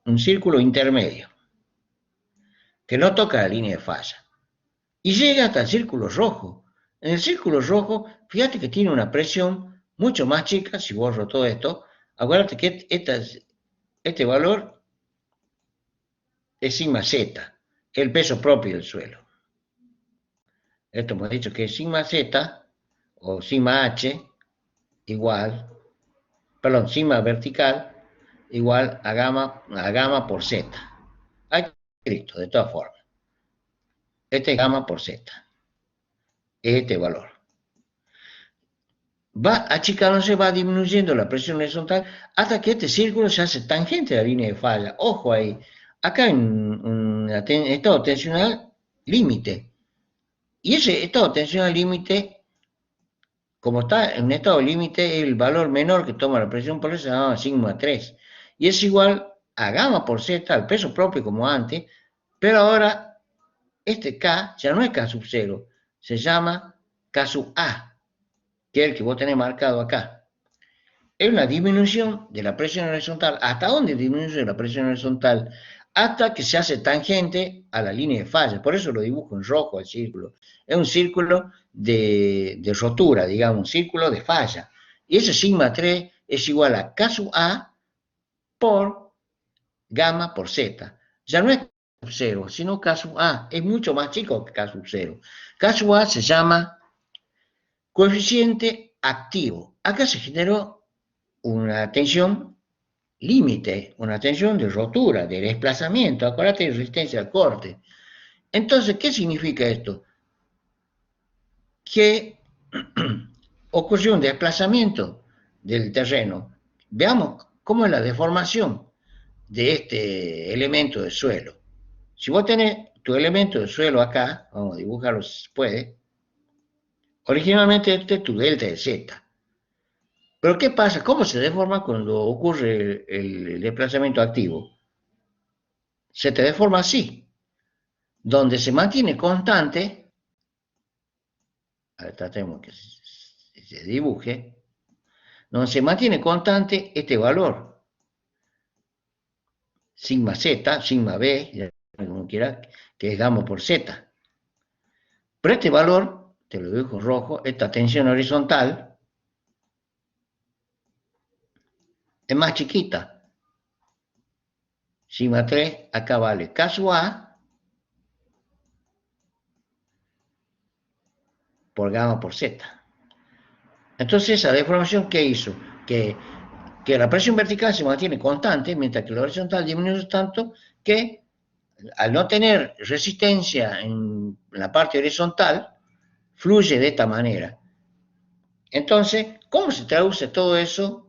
Un círculo intermedio, que no toca la línea de falla. Y llega hasta el círculo rojo. En el círculo rojo, fíjate que tiene una presión mucho más chica, si borro todo esto, acuérdate que este valor es sigma z, el peso propio del suelo. Esto hemos dicho que es sigma z, o sigma h, igual, perdón, sigma vertical, igual a gamma por z. Hay escrito, de todas formas. Este es gamma por z, este valor. Va achicándose, va disminuyendo la presión horizontal hasta que este círculo se hace tangente a la línea de falla. Ojo ahí, acá en un estado tensional límite. Y ese estado tensional límite, como está en un estado límite, el valor menor que toma la presión por eso se llama sigma 3. Y es igual a gamma por z, al peso propio como antes, pero ahora este K ya no es K sub 0, se llama K sub A, que es el que vos tenés marcado acá. Es una disminución de la presión horizontal. ¿Hasta dónde disminuye la presión horizontal? hasta que se hace tangente a la línea de falla. Por eso lo dibujo en rojo el círculo. Es un círculo de rotura, digamos, un círculo de falla. Y ese sigma 3 es igual a K sub A por gamma por Z. Ya no es K sub 0, sino K sub A. Es mucho más chico que K sub 0. K sub A se llama coeficiente activo. Acá se generó una tensión límite, una tensión de rotura, de desplazamiento, acuérdate de resistencia al corte. Entonces, ¿qué significa esto? Que ocurrió un desplazamiento del terreno. Veamos cómo es la deformación de este elemento de suelo. Si vos tenés tu elemento de suelo acá, vamos a dibujarlo si se puede, originalmente este es tu delta de Z. Pero ¿qué pasa? ¿Cómo se deforma cuando ocurre el desplazamiento activo? Se te deforma así, donde se mantiene constante, a ver, tratemos que se dibuje, donde se mantiene constante este valor, sigma Z, sigma B, como quiera, que es gamma por Z. Pero este valor, te lo dibujo rojo, esta tensión horizontal, es más chiquita. Sigma 3, acá vale K sub A por gamma por Z. Entonces, esa deformación, ¿qué hizo? Que la presión vertical se mantiene constante, mientras que la horizontal disminuye tanto que, al no tener resistencia en la parte horizontal, fluye de esta manera. Entonces, ¿cómo se traduce todo eso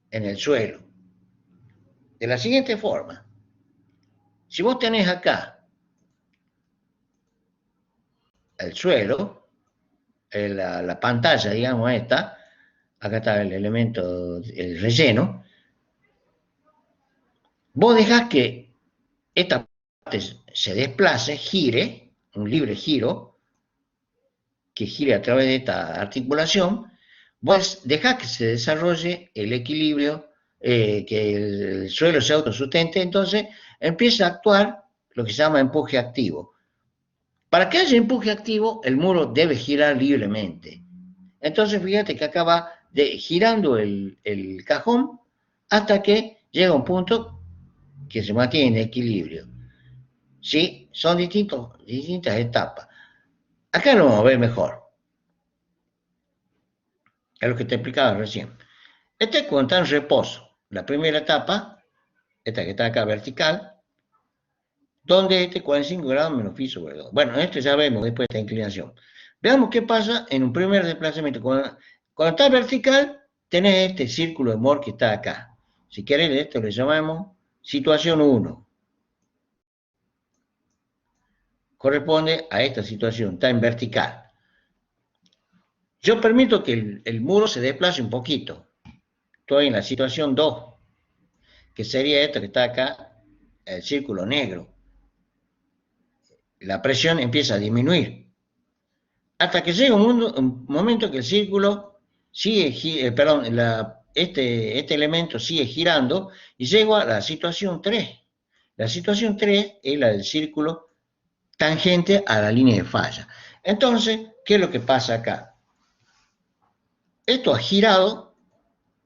en el suelo? De la siguiente forma. Si vos tenés acá el suelo, la pantalla, digamos esta, acá está el elemento, el relleno, vos dejás que esta parte se desplace, gire, un libre giro, que gire a través de esta articulación, vos dejás que se desarrolle el equilibrio, que el suelo se autosustente, entonces empieza a actuar lo que se llama empuje activo. Para que haya empuje activo, el muro debe girar libremente. Entonces, fíjate que acá va girando el cajón hasta que llega a un punto que se mantiene en equilibrio. ¿Sí? Son distintas etapas. Acá lo vamos a ver mejor. Es lo que te explicaba recién. Este es cuando está en reposo. La primera etapa, esta que está acá vertical, donde este 45 grados menos phi sobre 2. Bueno, esto ya vemos después de esta inclinación. Veamos qué pasa en un primer desplazamiento. Cuando está vertical, tenés este círculo de Mohr que está acá. Si querés, esto le llamamos situación 1. Corresponde a esta situación, está en vertical. Yo permito que el muro se desplace un poquito. Estoy en la situación 2, que sería esto que está acá, el círculo negro. La presión empieza a disminuir. Hasta que llega un momento que el círculo sigue, este elemento sigue girando y llega a la situación 3. La situación 3 es la del círculo tangente a la línea de falla. Entonces, ¿qué es lo que pasa acá? Esto ha girado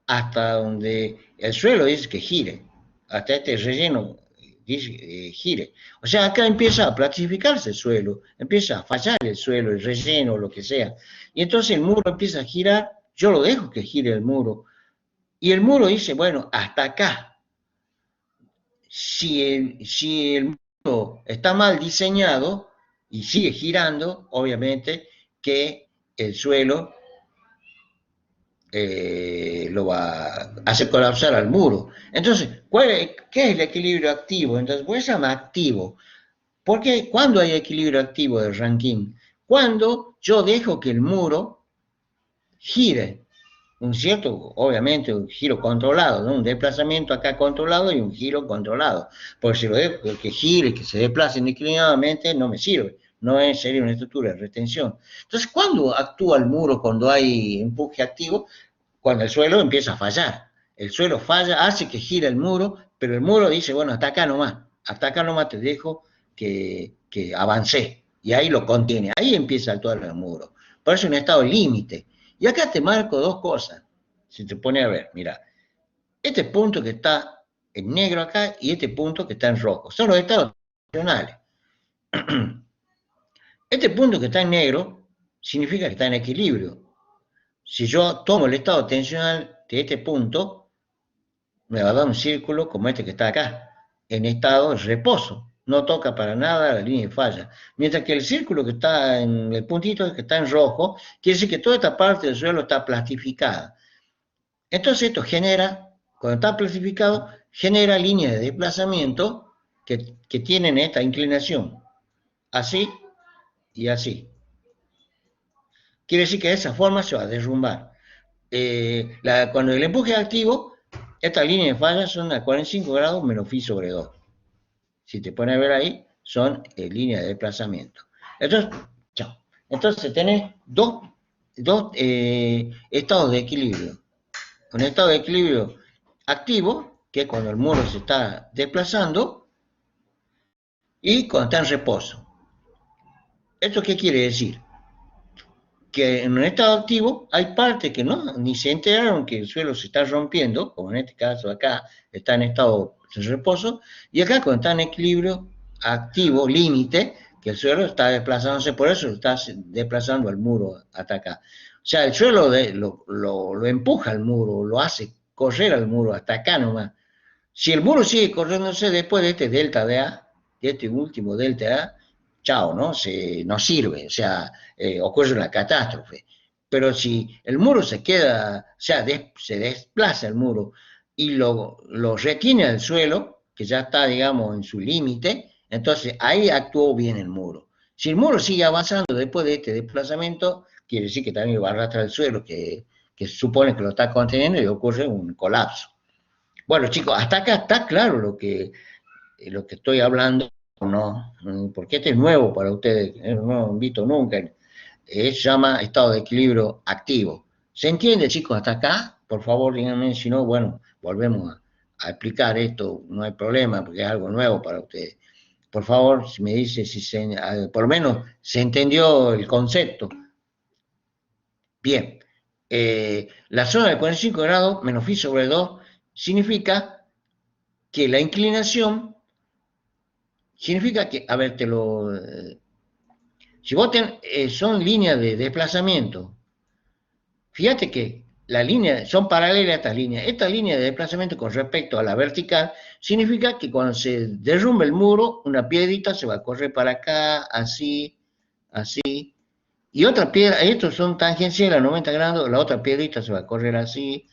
hasta donde el suelo dice que gire, hasta este relleno dice gire. O sea, acá empieza a platificarse el suelo, empieza a fallar el suelo, el relleno, lo que sea. Y entonces el muro empieza a girar, yo lo dejo que gire el muro. Y el muro dice, bueno, hasta acá. Si el muro está mal diseñado y sigue girando, obviamente que el suelo lo va a hacer colapsar al muro. Entonces, ¿qué es el equilibrio activo? Entonces, pues se llama activo. Porque ¿cuándo hay equilibrio activo de Rankine? Cuando yo dejo que el muro gire, obviamente un giro controlado, ¿no? Un desplazamiento acá controlado y un giro controlado. Porque si lo dejo que gire, que se desplace indiscriminadamente, no me sirve. No sería una estructura de retención. Entonces, ¿cuándo actúa el muro cuando hay empuje activo? Cuando el suelo empieza a fallar. El suelo falla, hace que gire el muro, pero el muro dice, bueno, hasta acá nomás, hasta acá nomás te dejo que avancé, y ahí lo contiene, ahí empieza a actuar el muro. Por eso es un estado límite. Y acá te marco dos cosas, si te pone a ver, mira, este punto que está en negro acá y este punto que está en rojo, son los estados tensionales. Este punto que está en negro significa que está en equilibrio. Si yo tomo el estado tensional de este punto, me va a dar un círculo como este que está acá, en estado de reposo. No toca para nada la línea de falla. Mientras que el círculo que está en el puntito que está en rojo, quiere decir que toda esta parte del suelo está plastificada. Entonces esto genera, cuando está plastificado, genera líneas de desplazamiento que tienen esta inclinación. Así y así. Quiere decir que de esa forma se va a derrumbar. Cuando el empuje es activo, estas líneas de falla son a 45 grados menos phi sobre 2. Si te pones a ver ahí, son líneas de desplazamiento. Entonces, chao. Entonces tenés dos estados de equilibrio. Un estado de equilibrio activo, que es cuando el muro se está desplazando, y cuando está en reposo. ¿Esto qué quiere decir? Que en un estado activo hay partes que no, ni se enteraron que el suelo se está rompiendo, como en este caso acá está en estado de reposo, y acá cuando está en equilibrio activo, límite, que el suelo está desplazándose, por eso está desplazando al muro hasta acá. O sea, el suelo lo empuja al muro, lo hace correr al muro hasta acá nomás. Si el muro sigue corriéndose después de este delta de A, de este último delta de A, chao, ¿no? No sirve, o sea, ocurre una catástrofe. Pero si el muro se queda, o sea, se desplaza el muro y lo retiene al suelo, que ya está, digamos, en su límite, entonces ahí actuó bien el muro. Si el muro sigue avanzando después de este desplazamiento, quiere decir que también va a arrastrar el suelo, que supone que lo está conteniendo y ocurre un colapso. Bueno, chicos, hasta acá está claro lo que estoy hablando, ¿no? Porque este es nuevo para ustedes, no lo han visto nunca. Se llama estado de equilibrio activo. ¿Se entiende, chicos, hasta acá? Por favor, díganme, si no, bueno, volvemos a explicar esto, no hay problema, porque es algo nuevo para ustedes. Por favor, si me dice si por lo menos se entendió el concepto. Bien, la zona de 45 grados menos phi sobre 2 significa que la inclinación significa que, a ver, si vos son líneas de desplazamiento, fíjate que las líneas son paralelas a estas líneas. Esta línea de desplazamiento con respecto a la vertical significa que cuando se derrumbe el muro, una piedrita se va a correr para acá, así, así, y otra piedra, estos son tangenciales a 90 grados, la otra piedrita se va a correr así.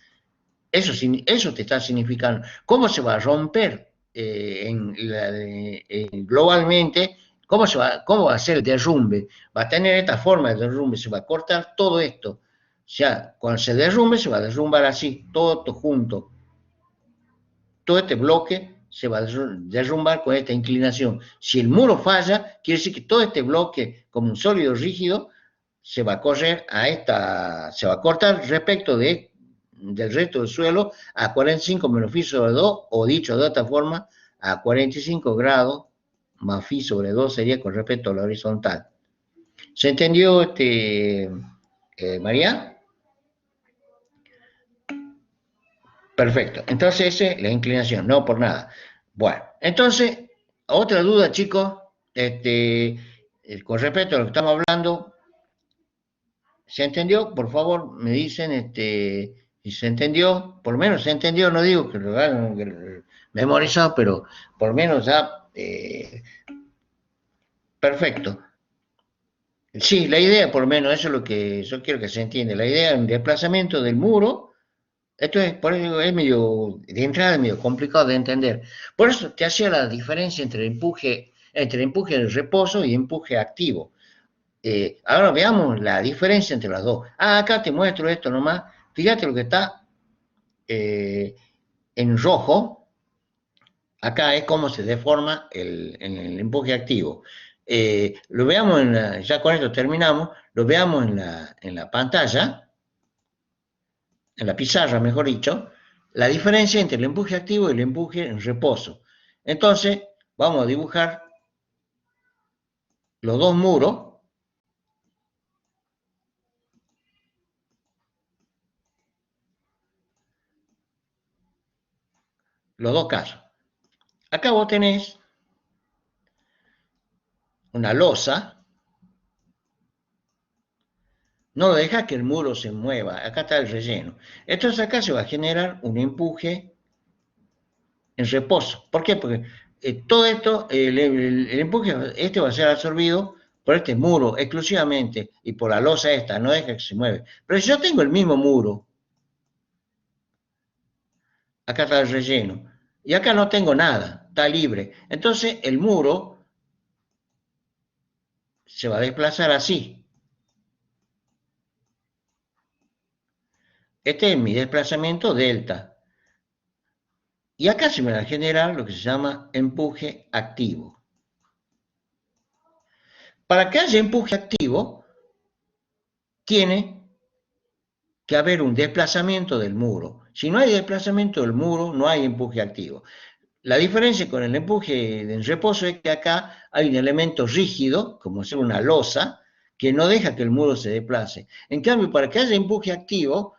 Eso te está significando. ¿Cómo se va a romper globalmente? ¿Cómo va a ser el derrumbe? Va a tener esta forma de derrumbe, se va a cortar todo esto. O sea, cuando se derrumbe, se va a derrumbar así, todo junto. Todo este bloque se va a derrumbar con esta inclinación. Si el muro falla, quiere decir que todo este bloque, como un sólido rígido, se va a correr se va a cortar respecto del resto del suelo a 45 menos phi sobre 2, o dicho de otra forma, a 45 grados más phi sobre 2 sería con respecto a la horizontal. ¿Se entendió, María? Perfecto. Entonces, esa es la inclinación, no por nada. Bueno, entonces, otra duda, chicos, con respecto a lo que estamos hablando, ¿se entendió? Por favor, me dicen si se entendió, por lo menos se entendió, no digo que lo hagan memorizado, pero por lo menos ya, perfecto. Sí, la idea, por lo menos, eso es lo que yo quiero que se entienda, la idea del desplazamiento del muro. Esto es, por eso es medio, de entrada es medio complicado de entender. Por eso te hacía la diferencia entre empuje de reposo y empuje activo. Ahora veamos la diferencia entre las dos. Acá te muestro esto nomás. Fíjate lo que está en rojo. Acá es cómo se deforma el empuje activo. Lo veamos, ya con esto terminamos, lo veamos en la pantalla, en la pizarra, mejor dicho, la diferencia entre el empuje activo y el empuje en reposo. Entonces, vamos a dibujar los dos muros, los dos casos. Acá vos tenés una losa, no deja que el muro se mueva, acá está el relleno. Entonces acá se va a generar un empuje en reposo. ¿Por qué? Porque todo esto, el empuje este va a ser absorbido por este muro exclusivamente y por la losa esta, no deja que se mueve. Pero si yo tengo el mismo muro, acá está el relleno, y acá no tengo nada, está libre. Entonces el muro se va a desplazar así. Este es mi desplazamiento delta. Y acá se me va a generar lo que se llama empuje activo. Para que haya empuje activo, tiene que haber un desplazamiento del muro. Si no hay desplazamiento del muro, no hay empuje activo. La diferencia con el empuje en reposo es que acá hay un elemento rígido, como ser una losa, que no deja que el muro se desplace. En cambio, para que haya empuje activo,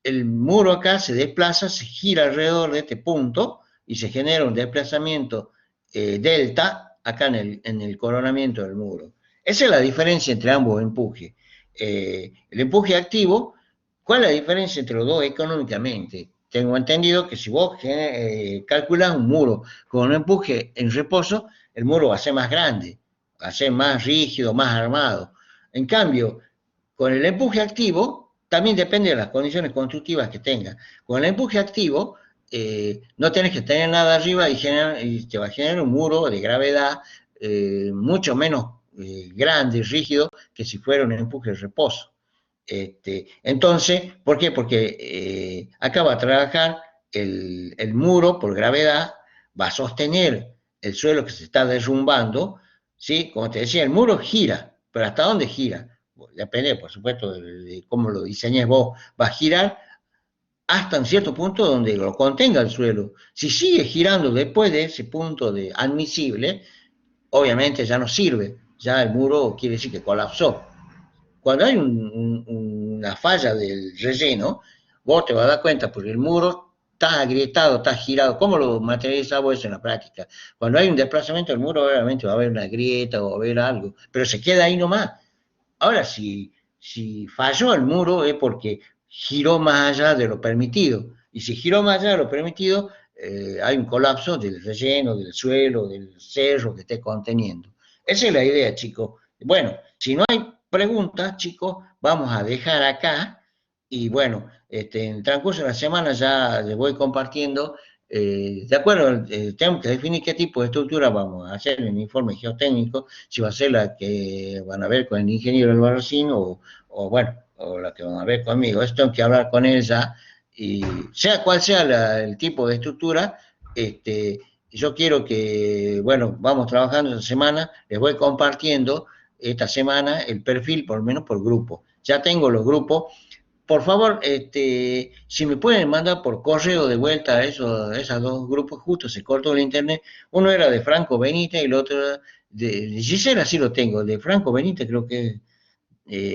el muro acá se desplaza, se gira alrededor de este punto y se genera un desplazamiento delta acá en el coronamiento del muro. Esa es la diferencia entre ambos empujes. El empuje activo, ¿cuál es la diferencia entre los dos económicamente? Tengo entendido que si vos calculás un muro con un empuje en reposo, el muro va a ser más grande, va a ser más rígido, más armado. En cambio, con el empuje activo, también depende de las condiciones constructivas que tenga. Con el empuje activo, no tenés que tener nada arriba y te va a generar un muro de gravedad mucho menos grande, rígido, que si fuera un empuje de reposo. Entonces, ¿por qué? Porque acá va a trabajar el muro por gravedad, va a sostener el suelo que se está derrumbando, ¿sí? Como te decía, el muro gira, pero ¿hasta dónde gira? Depende, por supuesto, de cómo lo diseñes vos, va a girar hasta un cierto punto donde lo contenga el suelo. Si sigue girando después de ese punto de admisible, obviamente ya no sirve, ya el muro quiere decir que colapsó. Cuando hay una falla del relleno, vos te vas a dar cuenta porque el muro está agrietado, está girado. ¿Cómo lo materializamos eso en la práctica? Cuando hay un desplazamiento del muro, obviamente va a haber una grieta o va a haber algo, pero se queda ahí nomás. Ahora, si falló el muro es porque giró más allá de lo permitido. Y si giró más allá de lo permitido, hay un colapso del relleno, del suelo, del cerro que esté conteniendo. Esa es la idea, chicos. Bueno, si no hay preguntas, chicos, vamos a dejar acá. Y bueno, en el transcurso de la semana ya les voy compartiendo. De acuerdo, tenemos que definir qué tipo de estructura vamos a hacer en el informe geotécnico, si va a ser la que van a ver con el ingeniero Albarracín o bueno, o la que van a ver conmigo. Esto tengo que hablar con ella y sea cual sea el tipo de estructura, yo quiero que, bueno, vamos trabajando esta semana, les voy compartiendo esta semana el perfil, por lo menos por grupo. Ya tengo los grupos. Por favor, si me pueden mandar por correo de vuelta a esos dos grupos, justo se cortó el internet. Uno era de Franco Benítez y el otro de Gisela, sí lo tengo, de Franco Benítez creo que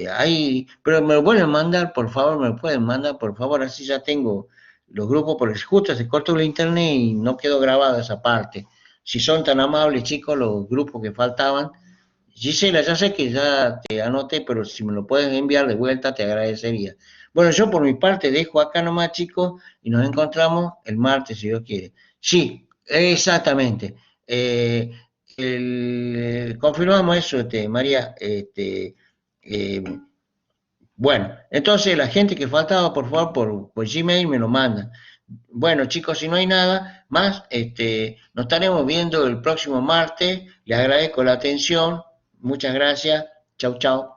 ahí, pero me lo pueden mandar, por favor, me lo pueden mandar, por favor, así ya tengo los grupos, porque justo se cortó el internet y no quedó grabada esa parte. Si son tan amables, chicos, los grupos que faltaban. Gisela, ya sé que ya te anoté, pero si me lo pueden enviar de vuelta, te agradecería. Bueno, yo por mi parte dejo acá nomás, chicos, y nos encontramos el martes, si Dios quiere. Sí, exactamente. Confirmamos eso, María. Eh, bueno, entonces la gente que faltaba, por favor, por Gmail me lo manda. Bueno, chicos, si no hay nada más, nos estaremos viendo el próximo martes. Les agradezco la atención. Muchas gracias. Chau, chau.